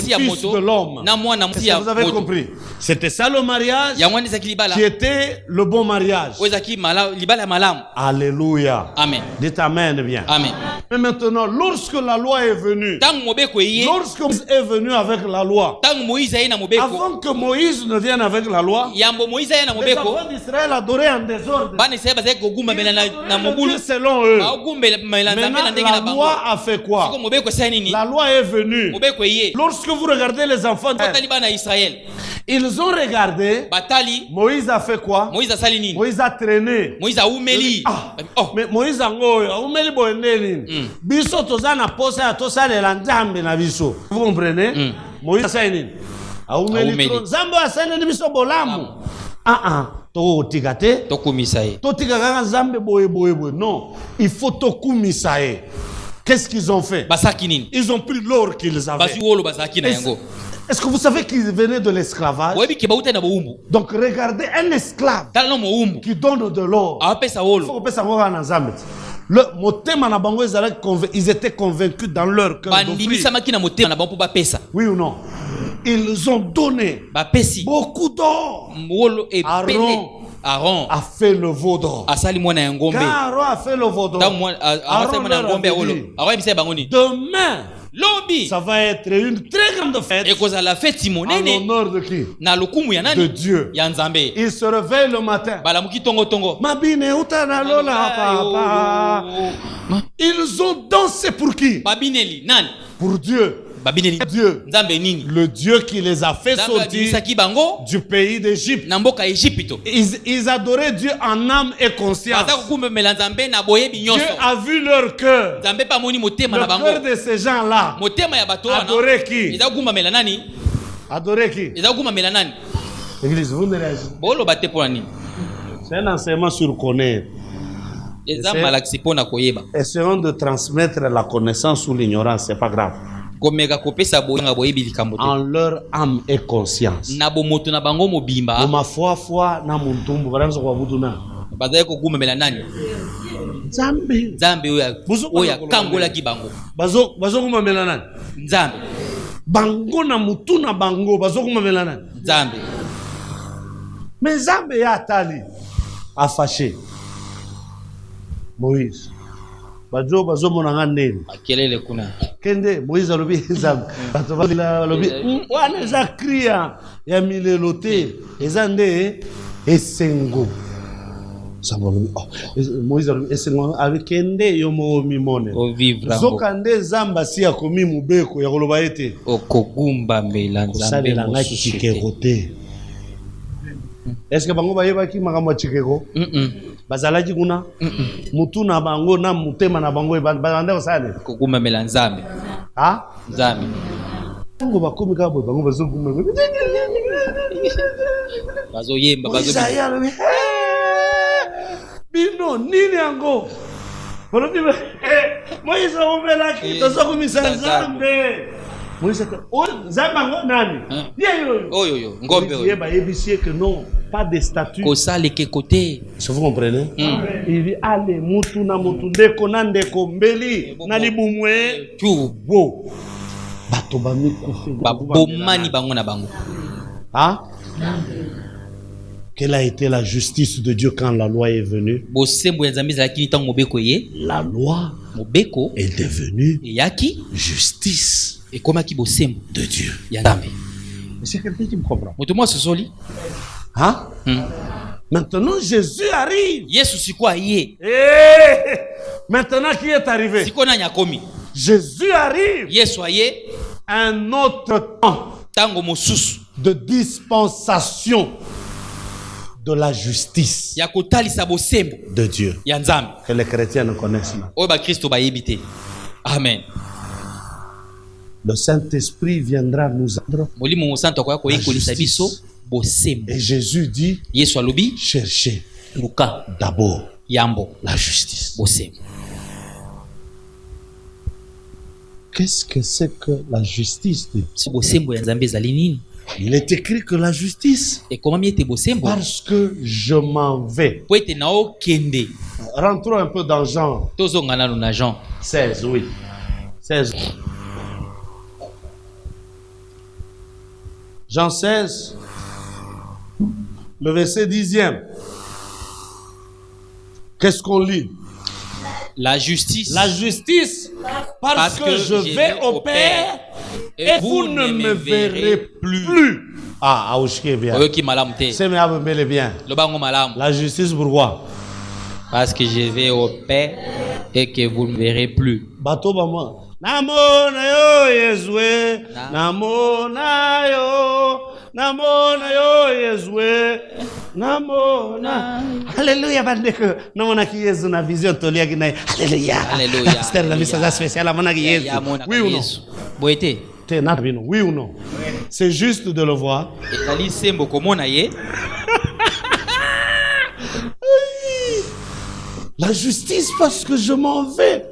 fils de l'homme. Est-ce que vous avez compris? C'était ça le mariage qui était le bon mariage. Alléluia. Amen. Dites Amen bien. Amen. Mais maintenant, lorsque la loi est venue, lorsque Moïse est venu avec la loi, avant que Moïse ne vienne avec la loi, les enfants d'Israël adoraient en désordre. Selon eux. Maintenant, la loi a fait quoi? La loi est venue. Lorsque vous regardez les enfants d'Israël, ils ont regardé. Moïse a fait quoi? Moïse a traîné. Mais Moïse a biso tozana posa ya tosalela nzambe na biso. Vous comprenez? Moïse a fait quoi? Nzambe asene biso bolamu. Totikate. Totika kaka nzambe boye. Non, il faut tokumisae. Qu'est-ce qu'ils ont fait? Ils ont pris l'or qu'ils avaient. Est-ce que vous savez qu'ils venaient de l'esclavage? Donc regardez un esclave qui donne de l'or. Ils étaient convaincus dans leur cœur d'offrir. Oui ou non? Ils ont donné beaucoup d'or. Aaron a fait le vaudor. Quand Aaron a fait le vaudor, Aaron leur a dit, demain, ça va être une très grande fête en l'honneur de qui? De Dieu. Il se réveille le matin. Ils ont dansé pour qui? Pour Dieu. Dieu, le Dieu qui les a fait sortir du pays d'Égypte. Ils adoraient Dieu en âme et conscience. Dieu a vu leur cœur. Le cœur de ces gens-là. Adorer qui? Adorer qui? Église, vous ne réagissez pas. C'est un enseignement sur connaître. Essayons de transmettre la connaissance ou l'ignorance, c'est pas grave. En leur âme et conscience. Ma foi na muntumbu baranzo kwa butuna. Nzambe oya kangola kibango. Bazo kumamela nani? Nzambe. Bango na mutuna bango bazo kumamela nani? Nzambe. Mais Nzambe ya atali a fâché Moïse. Bazo monanga neni akelele kuna kende Moïse alobi Nzambe bato balila alobi wana za cria ya milelote ezande esengo sabolo Moïse alobi esengo avec kende yo mo mimone zokande Nzamba si akomi mubeko ya koloba ete okogumba mbela Nzambe la ngaki chikerote. Est-ce que bango bayebaki makambo chikeko? Bazalaki kuna mutuna bango na mutema na bango bazande osale kokumamela Nzambe. Nzambe bango bakomi ka bango bazokuma bazoyemba Isaïe alobi bino nini yango bolobi Moïse omelaki tozokumisa Nzambe. Moïse Nzambe ngo nani oyo ngombe oyo bayebisi que non, pas de statut. Kosale ke côté. Est-ce que vous comprenez? Il dit allez mutu na mutu ndeko na ndeko mbeli na libumwe tu bo bato bami kufi bomani bango na bango. Ah? Quelle a été la justice de Dieu quand la loi est venue? La loi est devenue justice de Dieu. C'est quelqu'un qui me comprend. Hein? Maintenant Jésus arrive. Maintenant qui est arrivé? Jésus arrive. Un autre temps de dispensation de la justice de Dieu que les chrétiens ne connaissent pas. Amen. Le Saint-Esprit viendra nous rendre la justice. Et Jésus dit cherchez d'abord la justice. Qu'est-ce que c'est que la justice de Dieu? Il est écrit que la justice, parce que je m'en vais. Rentrons un peu dans Jean 16, oui. 16. Jean 16, le verset 10e. Qu'est-ce qu'on lit? La justice. La justice, parce que je vais au Père et vous ne me verrez plus. Ah, c'est bien. La justice, pourquoi? Parce que je vais au Père et que vous ne me verrez plus. Bateau, maman. Namona yo Yezwe, namona yo Yezwe, namona. Alléluia, bandeko. Namona ki Yezu na vision tolia ki na. Alléluia. Alléluia. C'est la message spécial amona ki Yezu. Oui ou non? Boete. Oui ou non? C'est juste de le voir. La justice parce que je m'en vais.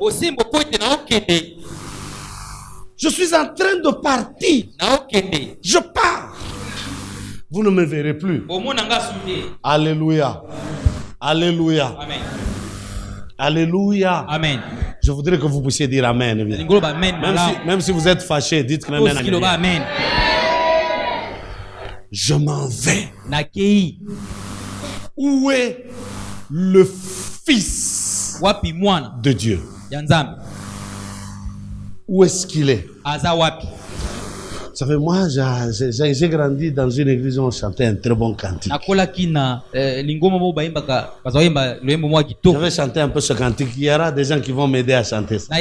Je suis en train de partir. Je pars. Vous ne me verrez plus. Alléluia. Alléluia. Amen. Alléluia. Amen. Je voudrais que vous puissiez dire Amen. Même si vous êtes fâché, dites que même Amen. Je m'en vais. Où est le Fils de Dieu? Où est-ce qu'il est? Ça fait moi, j'ai grandi dans une église où on chantait un très bon cantique. Je vais chanter un peu ce cantique. Il y aura des gens qui vont m'aider à chanter ça.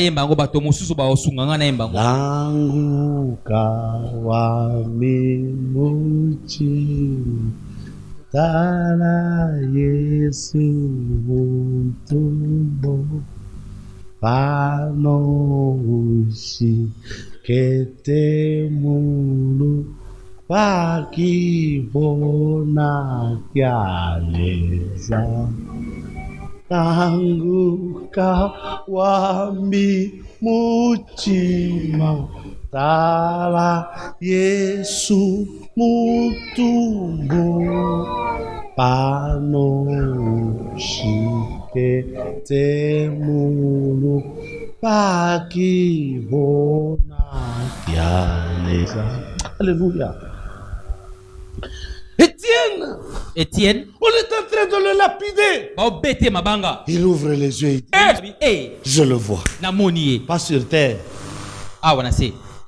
Langu kawami muchi tala Yesu mutumbo panoshi kete mulu pakibona kyaleza tangu kawami muchima tala Yesu mutumbo panoshi kete mulu pakibona kyaleza. Alléluia. Étienne, on est en train de le lapider. Il ouvre les yeux et dit, je le vois. Pas sur terre.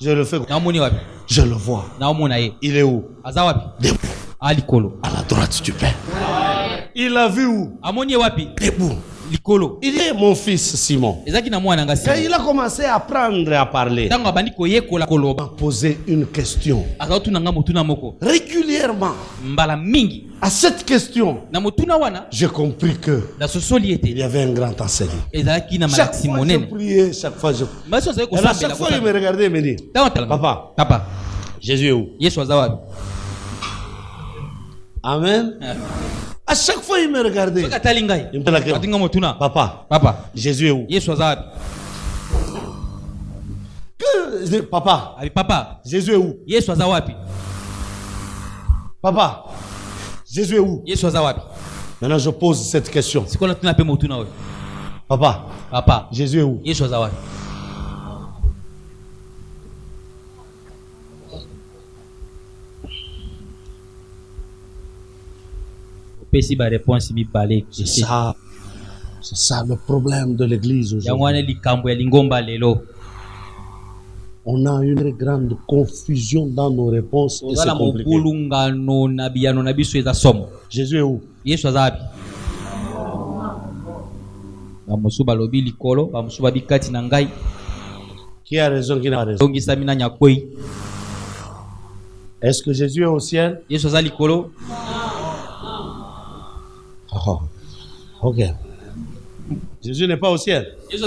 Je le fais. Je le vois. Il est où? Debout. À la droite du Père. Il l'a vu où? Debout. Il est mon fils Simon. Et il a commencé à apprendre à parler. Il m'a posé une question. Régulièrement. À cette question, j'ai compris que il y avait un grand enseignant. Chaque fois je priais, chaque fois je... Et à chaque fois il me regardait et me dit, Papa, Jésus est où? Amen. À chaque fois, il me regardait. Il me regardait. Papa, Jésus est où? Papa, Jésus est où? Papa, Jésus est où? Maintenant, je pose cette question. Papa, Jésus est où? C'est ça le problème de l'église aujourd'hui. On a une grande confusion dans nos réponses et c'est compliqué. Jésus est où? Qui a raison, qui n'a pas raison? Est-ce que Jésus est au ciel? Oh, ok. Jésus n'est pas au ciel. Il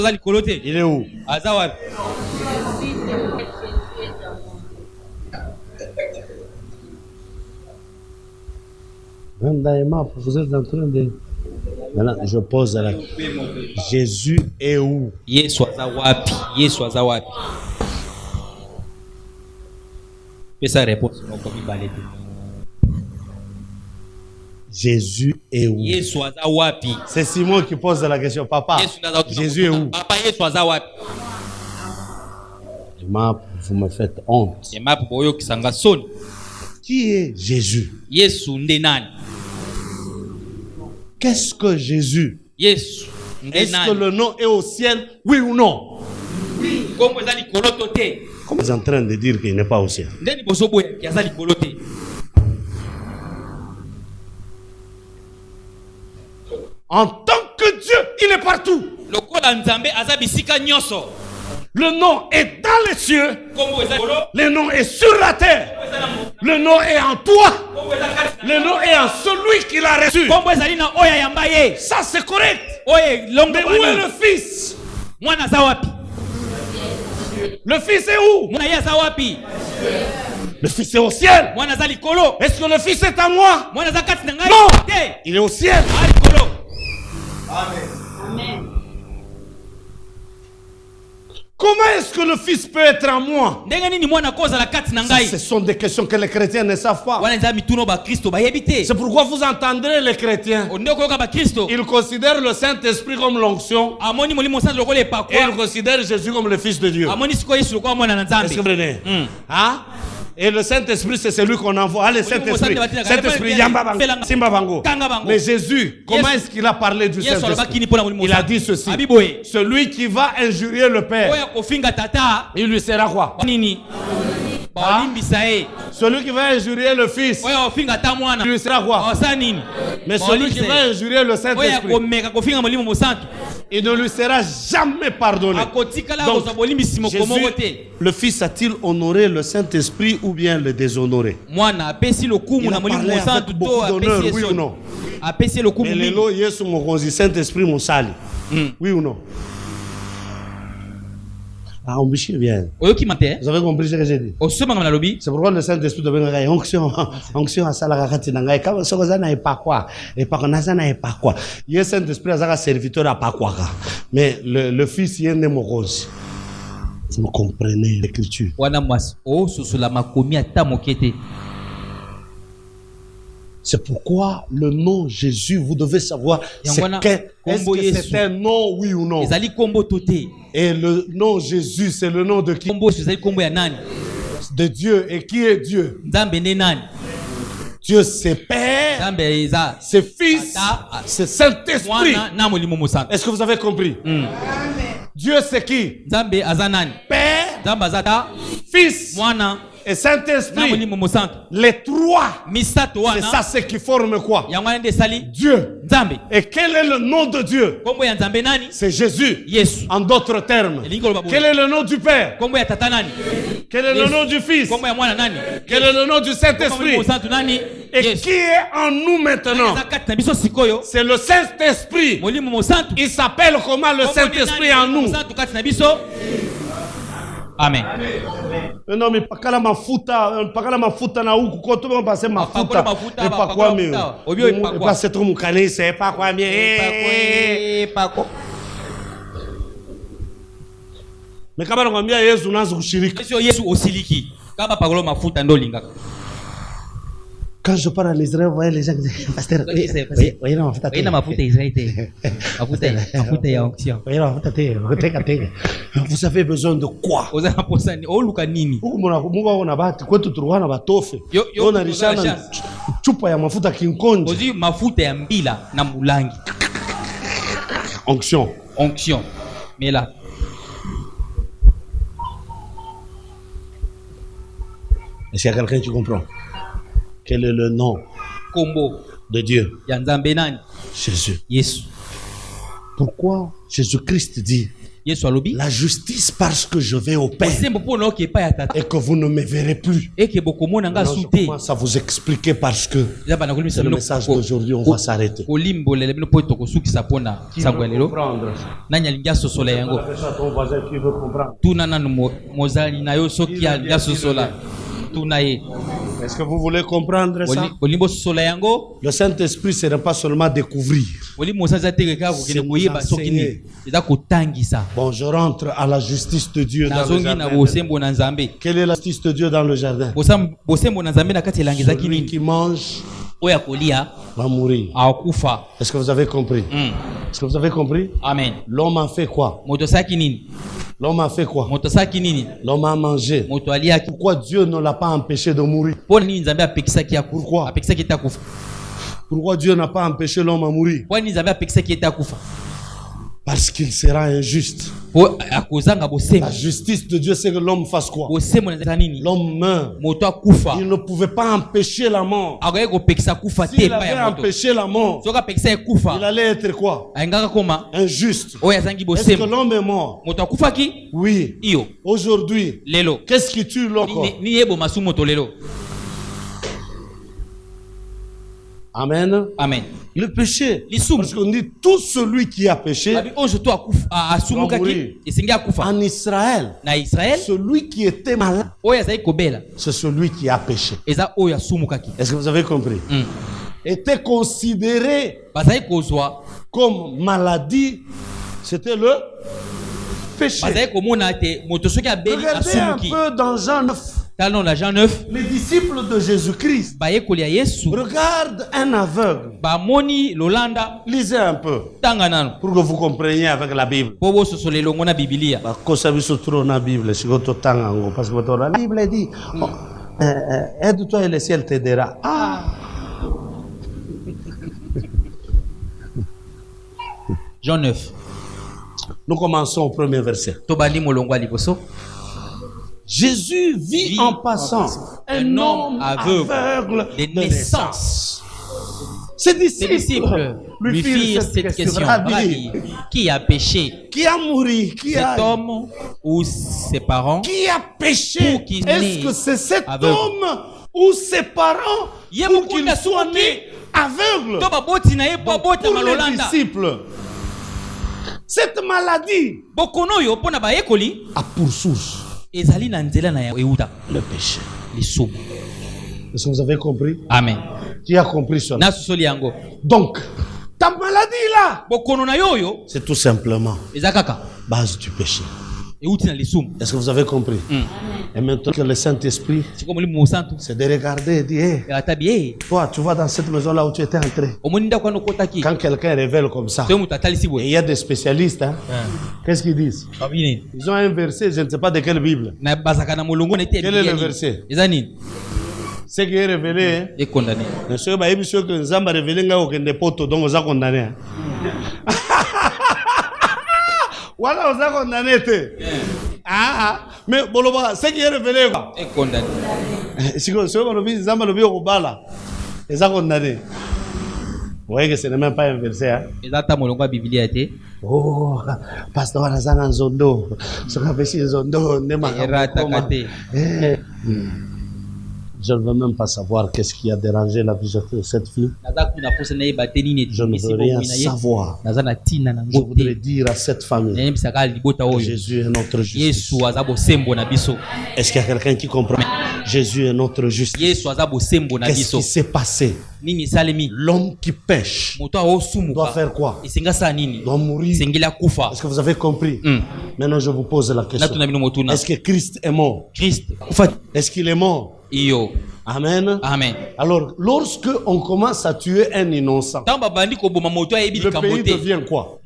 est où? Vous êtes en train de... Maintenant, je pose la question. Jésus est où? Jésus est où? C'est Simon qui pose la question. Papa, Jésus est où? Vous me faites honte. Qui est Jésus? Qu'est-ce que Jésus? Est-ce que le nom est au ciel? Oui ou non? Comment vous êtes en train de dire qu'il n'est pas au ciel? En tant que Dieu, il est partout. Le nom est dans les cieux. Le nom est sur la terre. Le nom est en toi. Le nom est en celui qui l'a reçu. Ça c'est correct. Mais où est le Fils? Le Fils est où? Le Fils est au ciel. Est-ce que le Fils est à moi? Non. Il est au ciel. Amen. Comment est-ce que le Fils peut être en moi? Ça, ce sont des questions que les chrétiens ne savent pas. C'est pourquoi vous entendrez les chrétiens. Ils considèrent le Saint-Esprit comme l'onction. Et ils considèrent Jésus comme le Fils de Dieu. Est-ce que vous comprenez? Hein? Et le Saint-Esprit, c'est celui qu'on envoie. Ah, le Saint-Esprit. Saint-Esprit, mais Jésus, comment est-ce qu'il a parlé du Saint-Esprit? Il a dit ceci. Celui qui va injurier le Père, il lui sera quoi? Ah? Celui qui va injurier le Fils, il lui sera quoi? Mais celui qui va injurier le Saint-Esprit, il ne lui sera jamais pardonné. Donc, Jésus, le Fils a-t-il honoré le Saint-Esprit ou bien le déshonoré? Il a parlé avec beaucoup d'honneur, oui ou non? Mais les lois, Yesu mokonzi Saint-Esprit mon sali, oui ou non? Ah, on bichit bien. Vous avez compris ce que j'ai dit? C'est pourquoi le Saint-Esprit devient onction à Salakati Nangai. Quand ce que n'est pas quoi, et par contre, n'est pas quoi. Il y a Saint-Esprit à serviteur à pas quoi. Mais le Fils, il y a un démocrate. Vous comprenez l'écriture. C'est pourquoi le nom Jésus, vous devez savoir, est-ce que c'est un nom, oui ou non? Et le nom Jésus, c'est le nom de qui? De Dieu. Et qui est Dieu? Dieu c'est Père, c'est Fils, c'est Saint-Esprit. Est-ce que vous avez compris? Dieu c'est qui? Père, Fils et Saint-Esprit. Les trois, c'est ça ce qui forme quoi? Dieu. Et quel est le nom de Dieu? C'est Jésus. En d'autres termes, quel est le nom du Père? Quel est le nom du Fils? Quel est le nom du Saint-Esprit? Et qui est en nous maintenant? C'est le Saint-Esprit. Il s'appelle comment le Saint-Esprit en nous? Amen. Non, mais pakala mafuta na huku koto on passe mafuta. Et pas quoi mais. Et pas c'est trop mukane, c'est pas quoi mais. Mais kama nakwambia Yesu unaanza kushiriki. Sio Yesu osiliki. Kama pakolo mafuta ndo lingaka. Quand je parle à l'Israël, vous voyez les gens qui disent, pasteur, voyez la mafuta. Voyez la mafuta Israël. Mafuta ya onction. Voyez la mafuta te. Vous avez besoin de quoi? Oza naposa ni oluka nini? Mungu wana bahati kwetu turuwana batofe. Ona rishana chupa ya mafuta kinkonje. Ozi mafuta ya mbila na mulangi. Onction. Onction. Mais là. Est-ce qu'il y a quelqu'un qui comprend? Quel est le nom de Dieu? Jésus. Jésus. Pourquoi Jésus-Christ dit la justice parce que je vais au Père et que vous ne me verrez plus? Alors, je commence à vous expliquer parce que c'est le message d'aujourd'hui, on va s'arrêter. Qui veut comprendre? Ton voisin qui veut comprendre. Est-ce que vous voulez comprendre ça? Le Saint-Esprit, ce n'est pas seulement découvrir. C'est nous enseigner. Bon, je rentre à la justice de Dieu dans le jardin. Quelle est la justice de Dieu dans le jardin? Celui qui mange va mourir. Est-ce que vous avez compris? Est-ce que vous avez compris? Amen. L'homme a fait quoi? L'homme a fait quoi? L'homme a mangé. Pourquoi Dieu ne l'a pas empêché de mourir? Pourquoi? Pourquoi Dieu n'a pas empêché l'homme à mourir? Parce qu'il sera injuste. La justice de Dieu, c'est que l'homme fasse quoi? L'homme meurt. Il ne pouvait pas empêcher la mort. S'il avait empêché la mort, il allait être quoi? Injuste. Est-ce que l'homme est mort? Oui. Aujourd'hui, qu'est-ce qui tue l'homme? Amen. Amen. Le péché. Parce qu'on dit tout celui qui a péché va mourir. En Israël, celui qui était malade, c'est celui qui a péché. Est-ce que vous avez compris? Était considéré comme maladie, c'était le péché. Regardez un peu dans Jean 9. Les disciples de Jésus-Christ regardent un aveugle. Lisez un peu pour que vous compreniez avec la Bible. Parce que la Bible dit aide-toi et le ciel t'aidera. Jean 9. Nous commençons au premier verset. Jésus vit en passant un homme aveugle de naissance. Ses disciples lui firent cette question. Qui a péché? Qui a mouru? Cet homme ou ses parents? Qui a péché? Est-ce que c'est cet homme ou ses parents ou qu'il soit né aveugle? Pour les disciples, cette maladie a pour source le péché. Est-ce que vous avez compris? Amen. Qui a compris cela? Donc, ta maladie là, c'est tout simplement base du péché. Est-ce que vous avez compris? Et maintenant que le Saint-Esprit, c'est de regarder et dire, hey, toi, tu vas dans cette maison-là où tu étais entré. Quand quelqu'un révèle comme ça, et il y a des spécialistes, hein, qu'est-ce qu'ils disent? Ils ont un verset, je ne sais pas de quelle Bible. Quel est le verset? Ce qui est révélé est condamné. Mais ce que nous avons révélé, c'est que donc vous êtes condamné. Voilà, vous êtes condamné. Mais ce qui est révélé est condamné. Si vous êtes condamné. Vous voyez que ce n'est même pas un verset. Hein? Oh, pasteur Azana Zondo. Ce qu'a fait Zondo, Je ne veux même pas savoir qu'est-ce qui a dérangé la vie de cette fille. Je ne veux rien savoir. Je voudrais dire à cette famille que Jésus est notre justice. Est-ce qu'il y a quelqu'un qui comprend? Jésus est notre justice. Qu'est-ce qui s'est passé? L'homme qui pêche doit faire quoi? Doit mourir. Est-ce que vous avez compris? Maintenant, je vous pose la question. Est-ce que Christ est mort? Est-ce qu'il est mort? Amen. Amen. Alors, lorsque on commence à tuer un innocent, le pays devient quoi?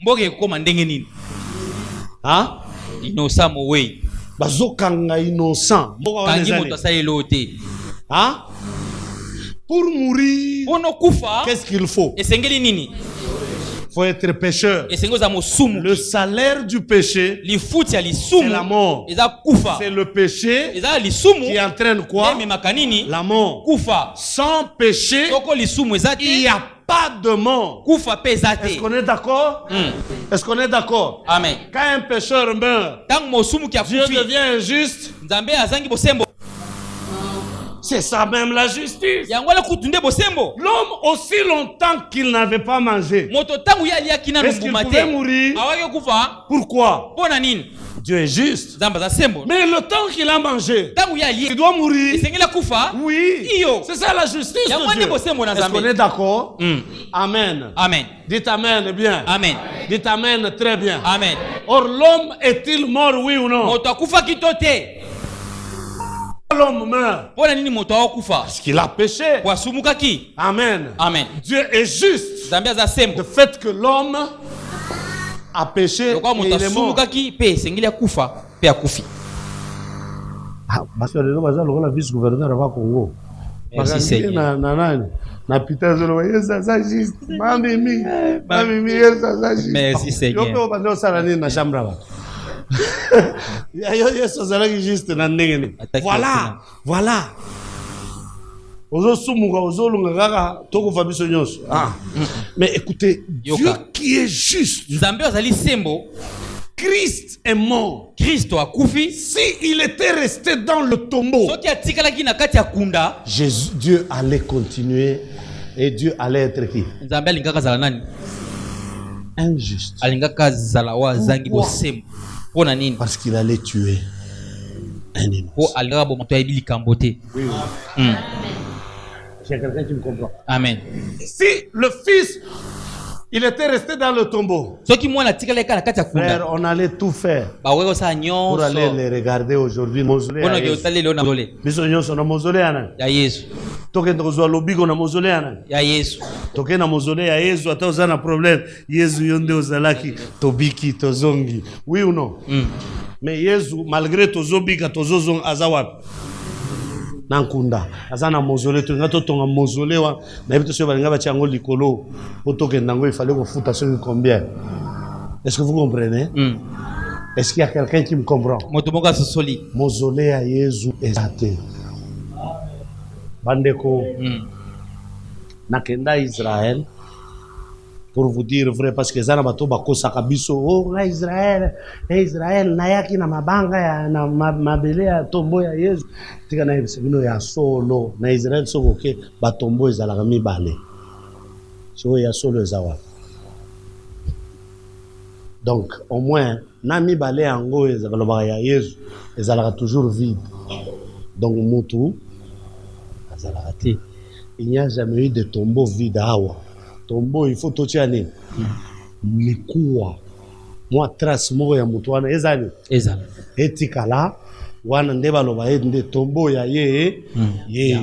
Hein? Innocent mowei. Bazokanga innocent. Hein? Pour mourir, qu'est-ce qu'il faut? Il faut être pécheur. Le salaire du péché, c'est la mort. C'est le péché qui entraîne quoi? La mort. Sans péché, il n'y a pas de mort. Est-ce qu'on est d'accord? Est-ce qu'on est d'accord? Amen. Quand un pécheur meurt, Dieu devient injuste. C'est ça même la justice. L'homme, aussi longtemps qu'il n'avait pas mangé, est-ce qu'il pouvait mourir? Pourquoi? Dieu est juste. Mais le temps qu'il a mangé, il doit mourir. Oui. C'est ça la justice de Dieu. Est-ce qu'on est d'accord? Amen. Amen. Dites Amen bien. Amen. Dites Amen très bien. Amen. Or, l'homme est-il mort, oui ou non? L'homme meurt parce qu'il a péché. Amen. Amen. Dieu est juste. Le fait que l'homme a péché et il est mort. Parce que le vice-gouverneur va Congo. Merci Seigneur. Merci Seigneur. Voilà. Mais écoutez, Dieu qui est juste, Christ est mort. Si il était resté dans le tombeau, Dieu allait continuer et Dieu allait être qui? Injuste. Pourquoi? Parce qu'il allait tuer un innocent. Oui. J'ai quelqu'un qui me comprend. Amen. Si le fils, il était resté dans le tombeau, frère, on allait tout faire pour aller les regarder aujourd'hui. Tokenda kozwa lobiko na mausolée ya Yesu. Tokenda mausolée ya Yesu ata uzana problème. Yesu yonde ozalaki tobiki tozongi. Oui ou non? Mais Yesu malgré tozobika tozozong azawap. Nankunda azana mausolée to ngato tonga mausolée wa na bito so balinga bachango likolo. Potokenda ngo il fallait ko futa sur combien? Est-ce que vous comprenez? Est-ce qu'il y a quelqu'un qui me comprend? Mausolée ya Yesu ezate. Bandeko, nakenda Israël, pour vous dire vrai, parce que zana bato bako sakabiso, oh na Israël, Israël nayaki na mabanga ya na mabele ya tombo ya Yesu, tika na ebisebino ya solo, na Israël soko ke batombo ezalaka mibale. So ya solo ezawa. Donc au moins na mibale yango ezalaka ya Yesu, ezalaka toujours vide. Donc mutu il n'y a jamais eu de tombeau vide à Awa. Tombeau, il faut tout tirer. Mais quoi? Moi, trace moi ya mutuana ezali. Etikala. Wana ndeba loba ende tombeau ya ye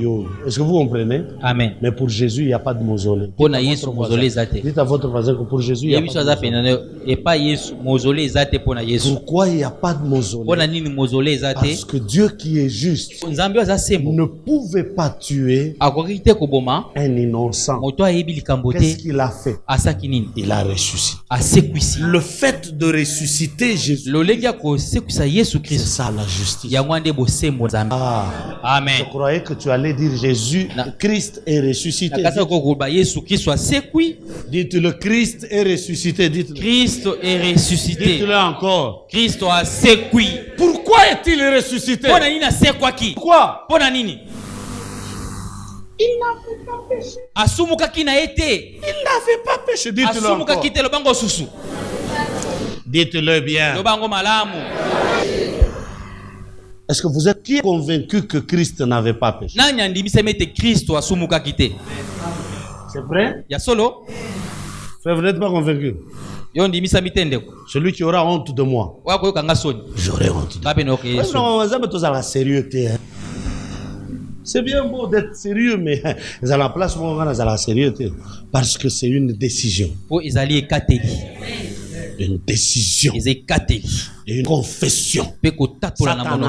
yo. Est-ce que vous comprenez? Amen. Mais pour Jésus, il n'y a pas de mausolée. Dites à votre voisin que pour Jésus, il n'y a pas de mausolée. Pourquoi il n'y a pas de mausolée? Parce que Dieu qui est juste ne pouvait pas tuer un innocent. Qu'est-ce qu'il a fait? Il a ressuscité. Le fait de ressusciter Jésus, c'est ça la justice. Amen. Je croyais que tu allais dire Jésus, Christ est ressuscité. Dites le Christ est ressuscité. Dites-le. Christ est ressuscité. Dites-le encore. Christ a sécui. Pourquoi est-il ressuscité? Pourquoi? Il n'avait pas péché. Asumukaki na ete. Il n'avait pas péché. Dites-le encore. Asumukaki te lobango susu. Dites-le bien. Lobango malamu. Est-ce que vous êtes convaincu que Christ n'avait pas péché? Nani andimisa mete Kristo asumukaki te. C'est vrai? Ya solo? Frère, vous n'êtes pas convaincu? Yo ndimisa mitende. Celui qui aura honte de moi, Wako kanga soni. j'aurai honte de Babe no ke Yesu. la sérieuxité. C'est bien beau d'être sérieux, mais à la place où on va dans la sérieuxté. Parce que c'est une décision. Po ezali ekateli. Une décision. Ezali kateli. Et une confession. Pe ko tatola na mono.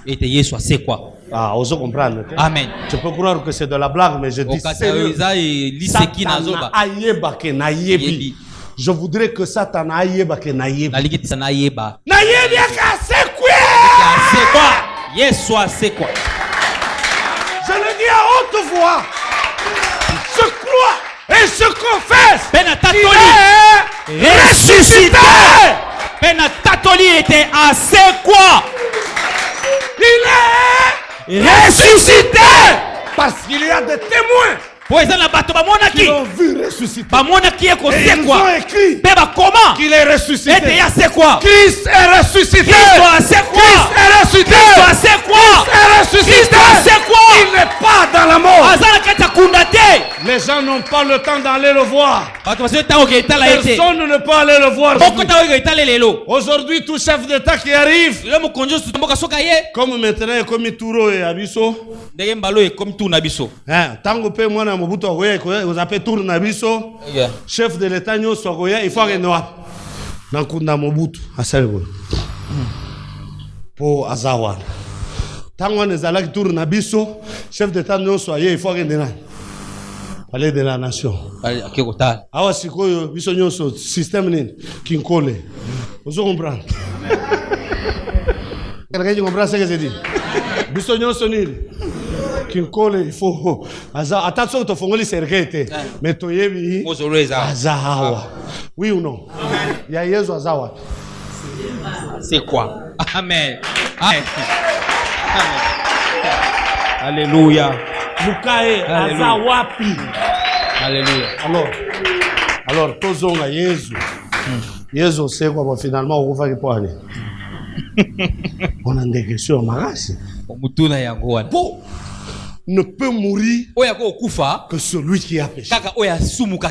Ete Yesu ase quoi? Ah, on se comprend. Okay? Amen. Tu peux croire que c'est de la blague, mais je dis sérieux. Je voudrais que Satan ayeba ke nayebi. Nalikitisa nayeba. Nayebi akase quoi? Ase quoi? Yesu ase quoi? Je le dis à haute voix. Je crois et je confesse. Pena tatoli. Il est ressuscité. Pena tatoli était ase quoi? Il est ressuscité. Parce qu'il y a des témoins qui l'ont vu ressusciter. Et ils ont écrit qu'il est ressuscité. Christ est ressuscité. Christ est ressuscité. Christ est ressuscité. Il n'est pas dans la mort. Les gens n'ont pas le temps d'aller le voir. Personne ne peut aller le voir. Aujourd'hui, tout chef d'État qui arrive, comme maintenant, comme Touro et Abisso, tango pe mwana Mobutu akoya vous appelez tour na biso chef de l'État nyoso akoya il faut que noa na kunda Mobutu asali ko po azawa tango nezalaki tour na biso chef d'État nyoso aye il faut que ndena palais de la nation awa sikoyo biso nyoso système nini kinkole vous comprendre quelqu'un qui comprend ce que je dis biso nyoso nini kinkole il faut attention to fongoli sergete mais to yebi azawa oui ou non il y a Yesu azawa c'est quoi? Amen. Amen. Alléluia. Lukae azawapi. Alléluia. Alors tozonga Yesu Yesu c'est quoi finalement on va répondre on a des questions marasi mutuna yango wana ne peut mourir que celui qui a péché.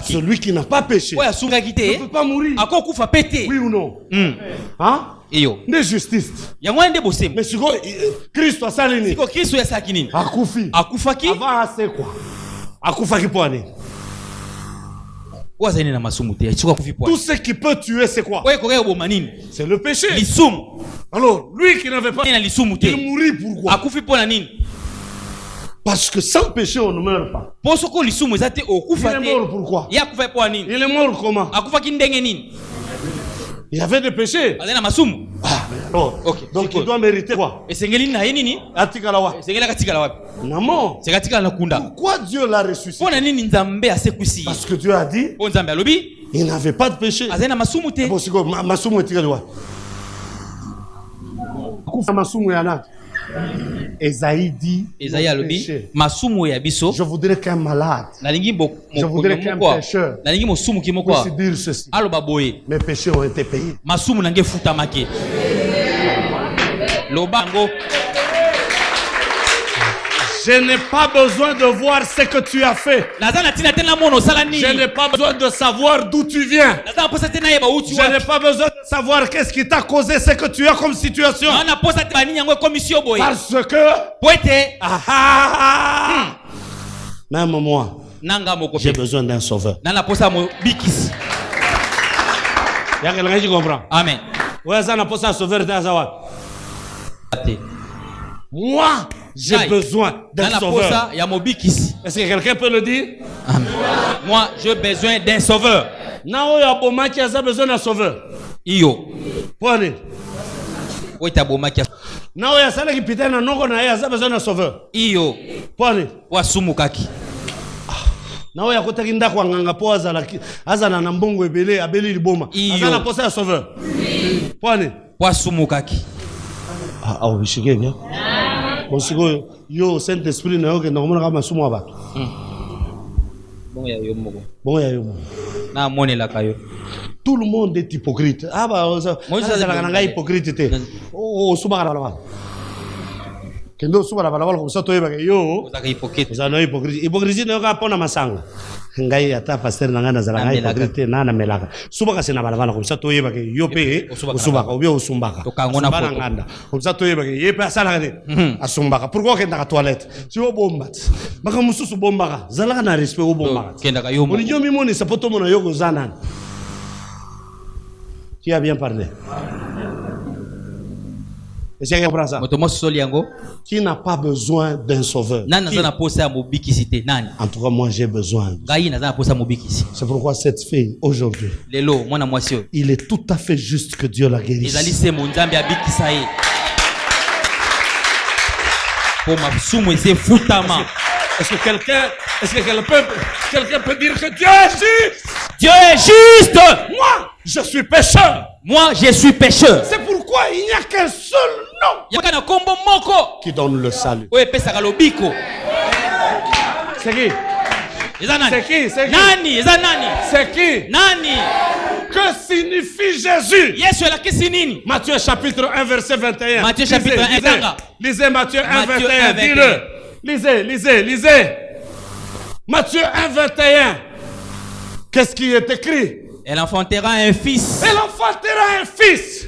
Celui qui n'a pas péché ne peut pas mourir. Oui ou non? Hein? De justice. Mais si Christ a salini. Akufi. Avant assez quoi? Akufa qui peut aller. Tout ce qui peut tuer, c'est quoi? C'est le péché. Alors, lui qui n'avait pas, il mourit pourquoi? Parce que sans péché, on ne meurt pas. Il est mort pourquoi? Il est mort comment? Il y avait des péchés. Alors, donc il doit mériter quoi? Pourquoi Dieu l'a ressuscité? Parce que Dieu a dit il n'avait pas de péché. Esaïe dit je voudrais qu'un malade, je voudrais qu'un pécheur puisse dire ceci: mes péchés ont été payés. Je n'ai pas besoin de voir ce que tu as fait. Je n'ai pas besoin de savoir d'où tu viens. Je n'ai pas besoin de savoir qu'est-ce qui t'a causé ce que tu as comme situation. Parce que même moi, j'ai besoin d'un sauveur. Il y a quelqu'un qui comprend? Amen. Moi, j'ai besoin d'un sauveur. Est-ce que quelqu'un peut le dire? Amen. Moi, j'ai besoin d'un sauveur. Nao ya boma qui a besoin d'un sauveur. Iyo. Pone. Oita boma qui a. Nao ya sala qui pita na noko na ya besoin d'un sauveur. Iyo. Pone. Wasumukaki. Nao ya kota kinda kwa nganga po azana na mbongo ebele abeli liboma. Azana posa ya sauveur. Pone. Wasumukaki. Ah, bishike bien. Mosiko yo Saint-Esprit na yo ke ndongomona ka masumu abato. Bon ya yo moko. Bon ya yo. Na monela kayo. Tout le monde est hypocrite. Ah bah moi ça la hypocrite te. Oh suma la bala. Kendo suma la bala comme ça to yeba ke yo. Ozaka hypocrite. Ozana hypocrite. Hypocrite na ka pona masanga. Ngai ata pasteur na ngana zala ngai hypocrite na na melaka. Suma ka sena bala comme ça to yeba ke yo pe osubaka obio osumbaka. Tokangona poto. Nganda. Comme ça to yeba ke yepe asala ke asumbaka. Pourquoi kenda ka toilette? Si o bomba. Maka mususu bombaka. Zala na respect o bombaka. Kenda ka yo. Oni yo mimoni sapoto mona yo ko zanan. Qui a bien parlé? Qui n'a pas besoin d'un sauveur? En tout cas, moi j'ai besoin. C'est pourquoi cette fille, aujourd'hui, il est tout à fait juste que Dieu la guérisse. Est-ce que quelqu'un peut dire que Dieu est juste? Dieu est juste. Moi, je suis pécheur. Moi, je suis pécheur. C'est pourquoi il n'y a qu'un seul nom qui donne le salut. C'est qui? C'est qui? C'est qui? Que signifie Jésus? Matthieu chapitre 1 verset 21. Matthieu chapitre 1. Lisez Matthieu 1 21. Dis-le. Lisez. Matthieu 1 21. Qu'est-ce qui est écrit? Elle enfantera un fils.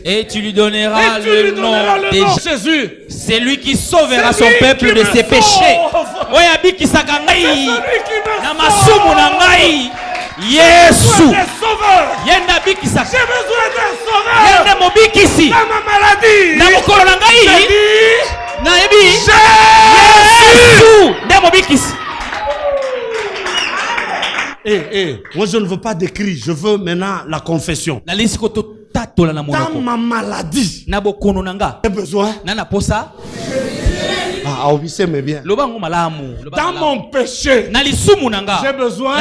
Et tu lui donneras le nom de Jésus. C'est lui qui sauvera son peuple de ses péchés. Yesu. Yenda bikisa. J'ai besoin d'un sauveur. Yenda mobikisi. Dans ma maladie. Na mokolo na ngai. Na ebi. Jésus. Nde mobikisi. Moi je ne veux pas des cris, je veux maintenant la confession. Dans ma maladie, j'ai besoin. Ah, obissez mais bien. Dans mon péché, j'ai besoin.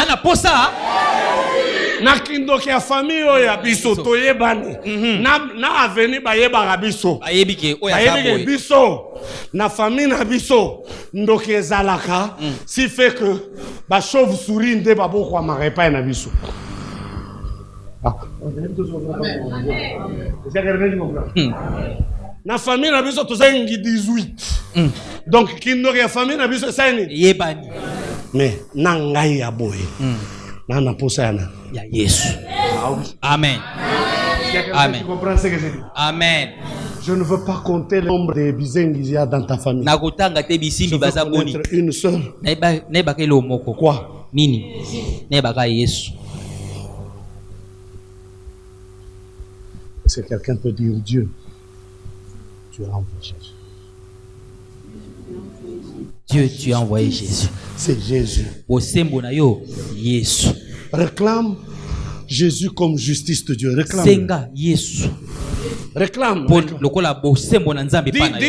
Na kindoki ya famille oya biso toyebani. Na aveni bayeba biso. Ayebike biso. Na famille na biso ndoki ezalaka si fait que ba chauve-souris nde baboko amarepa na biso. Na famille na biso tozengi 18. Donc kindoki ya famille na biso sani yebani. Mais na ngai ya boye. Nana posana ya Yesu. Amen. Amen. Tu comprends ce que je dis? Amen. Je ne veux pas compter le nombre de bizengizia dans ta famille. Je veux connaître une seule. Quoi? Nini? Yesu. Est-ce que quelqu'un peut dire Dieu? Tu as envoyé Jésus. Dieu, tu as envoyé Jésus. C'est Jésus. Réclame Jésus comme justice de Dieu. Réclame. Réclame. Dis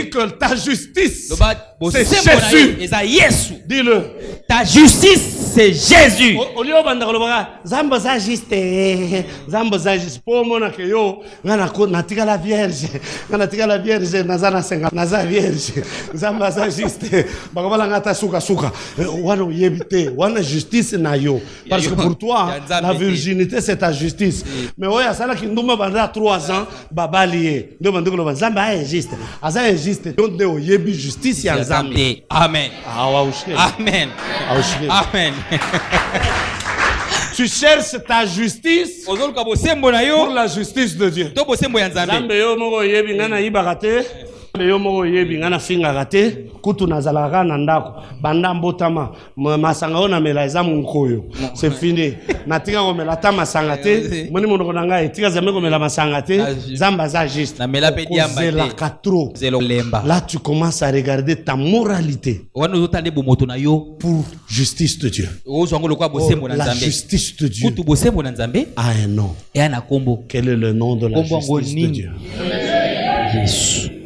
que ta justice, c'est Jésus. Dis-le. Ta justice, c'est Jésus. Zambo za juste. Zambo za juste. Pour mon accueil, natika la vierge. Natika la vierge. Nazana senga. Naza vierge. Zambo za juste. Bakabala ngata suka suka. Wana yebite. Wana justice na yo. Parce que pour toi, la virginité c'est ta justice. Mais ouais, ça là qui nous m'a bandé à 3 ans, babalié. Nous bandé que le Zamba est juste. Aza est juste. Donc de yebi justice ya Zambi. Amen. Amen. Amen. Tu cherches ta justice pour la justice de Dieu. Zambe yo moko yebi ngana ibakate. Yo moko yebi ngana finga kate. Kutu nazalaka na ndako. Banda mbotama. Masanga ona mela eza munkoyo. C'est fini. Natika ko mela ta masanga te. Moni monoko nanga etika zambe ko mela masanga te. Zamba za juste. Na mela pe diamba te. Là tu commences à regarder ta moralité. Pour justice de Dieu. La justice de Dieu a un nom. Quel est le nom de la justice de Dieu?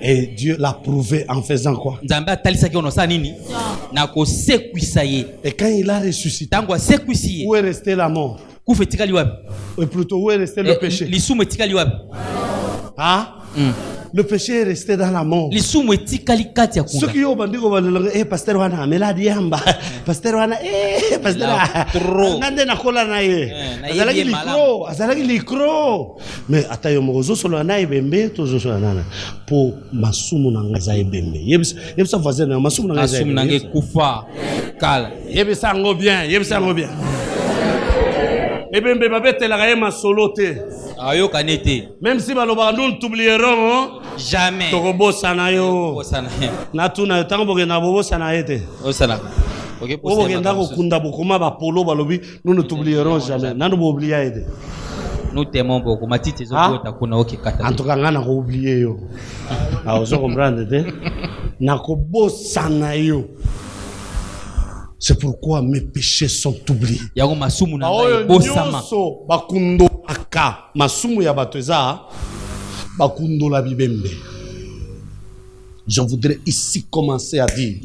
Et Dieu l'a prouvé en faisant quoi? Et quand il a ressuscité, où est resté la mort? Et plutôt où est resté le péché? Hein? Le péché est resté dans la mort. lisumu etikali kati ya Ceux kunda qui ont bandé comme le pasteur wana amela diamba pasteur wana pasteur ngande na kola na ye azalaki micro mais atayo mozo solo na ebembe tozo solo nana po masumu na ngaza ebembe yebisa voisin na masumu na ngaza nange kufa kala yebisa ngo bien ebembe babetela ka yema solo te ayoka nete même si baloba nous t'oublierons jamais tokobosa na yo bosana na tuna tango bokenda bobosa na yete osana okenda kokunda bokoma bapolo balobi nous ne t'oublierons jamais nanu booublier yete nous t'aimons beaucoup matite ezokota kuna okekata en tout cas ngana ko oublier yo ozo comprendre te na kobosa na yo. C'est pourquoi mes péchés sont oubliés. Yango masumu na ngai bosama. Bakundo aka masumu ya bateza bakundo la bibembe. Je voudrais ici commencer à dire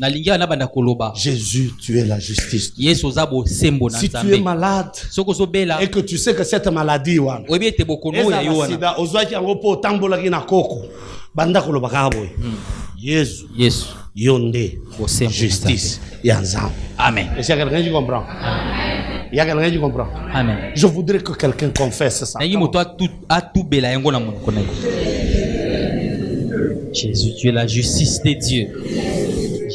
Jésus, tu es la justice. Si tu es malade et que tu sais que cette maladie Jésus, Yonde, justice, Yanzam. Amen. Est-ce qu'il y a quelqu'un qui comprend? Il y a quelqu'un qui comprend? Amen. Je voudrais que quelqu'un confesse ça. Jésus, tu es la justice de Dieu.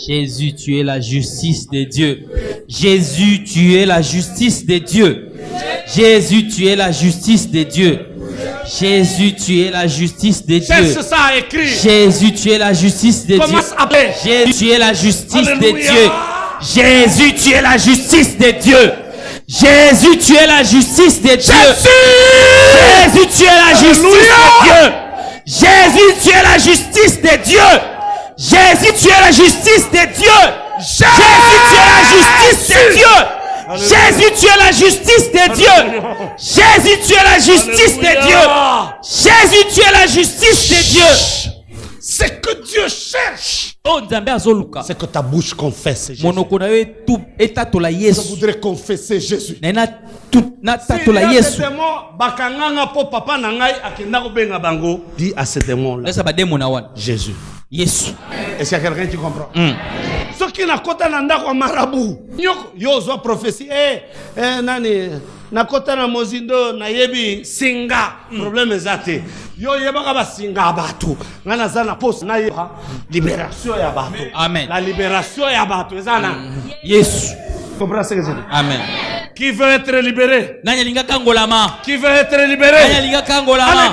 Jésus, tu es la justice de Dieu. Jésus, tu es la justice de Dieu. Jésus, tu es la justice de Dieu. Jésus, tu es la justice de Dieu. Cherche ça à écrire. Jésus, tu es la justice de Dieu. Jésus, tu es la justice de Dieu. Jésus, tu es la justice de Dieu. Jésus, tu es la justice de Dieu. Jésus, tu es la justice de Dieu. Jésus, tu es la justice de Dieu. Jésus, tu es la justice de Dieu. Jésus, tu es la justice de Dieu. Jésus, tu es la justice de Dieu. Jésus, tu es la justice de Dieu. Jésus, tu es la justice de Dieu. C'est que Dieu cherche. C'est que ta bouche confesse Jésus. Je voudrais confesser Jésus. Dis à ces démons-là. Jésus. Yes. Est-ce qu'il y a quelqu'un qui comprend? Ce qui n'a pas de marabout. Yo zo prophétie. Nani nakota na mozindo na yebi singa. Problème ezate. Yo yebaka ba singa batu. Ngana zana poste na yeba libération ya batu. Amen. La libération ya batu ezana. Yes. Comprends ce que je dis? Amen. Qui veut être libéré? Qui veut être libéré? Allez,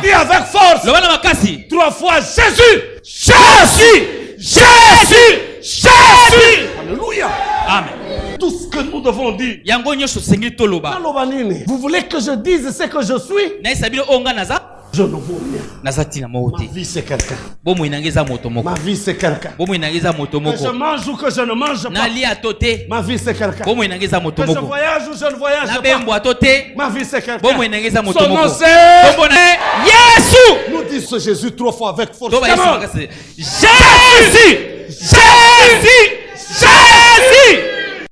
dis avec force. 3 fois Jésus. Jésus. Jésus. Jésus. Alléluia. Amen. Tout ce que nous devons dire. Vous voulez que je dise ce que je suis? Je ne vaux rien. Ma vie c'est quelqu'un. Ma vie c'est quelqu'un. Que je mange ou que je ne mange pas. Ma vie c'est quelqu'un. Que je voyage ou je ne voyage pas. Ma vie c'est quelqu'un. Son nom c'est Jésus. Nous disons Jésus 3 fois avec force. Jésus. Jésus.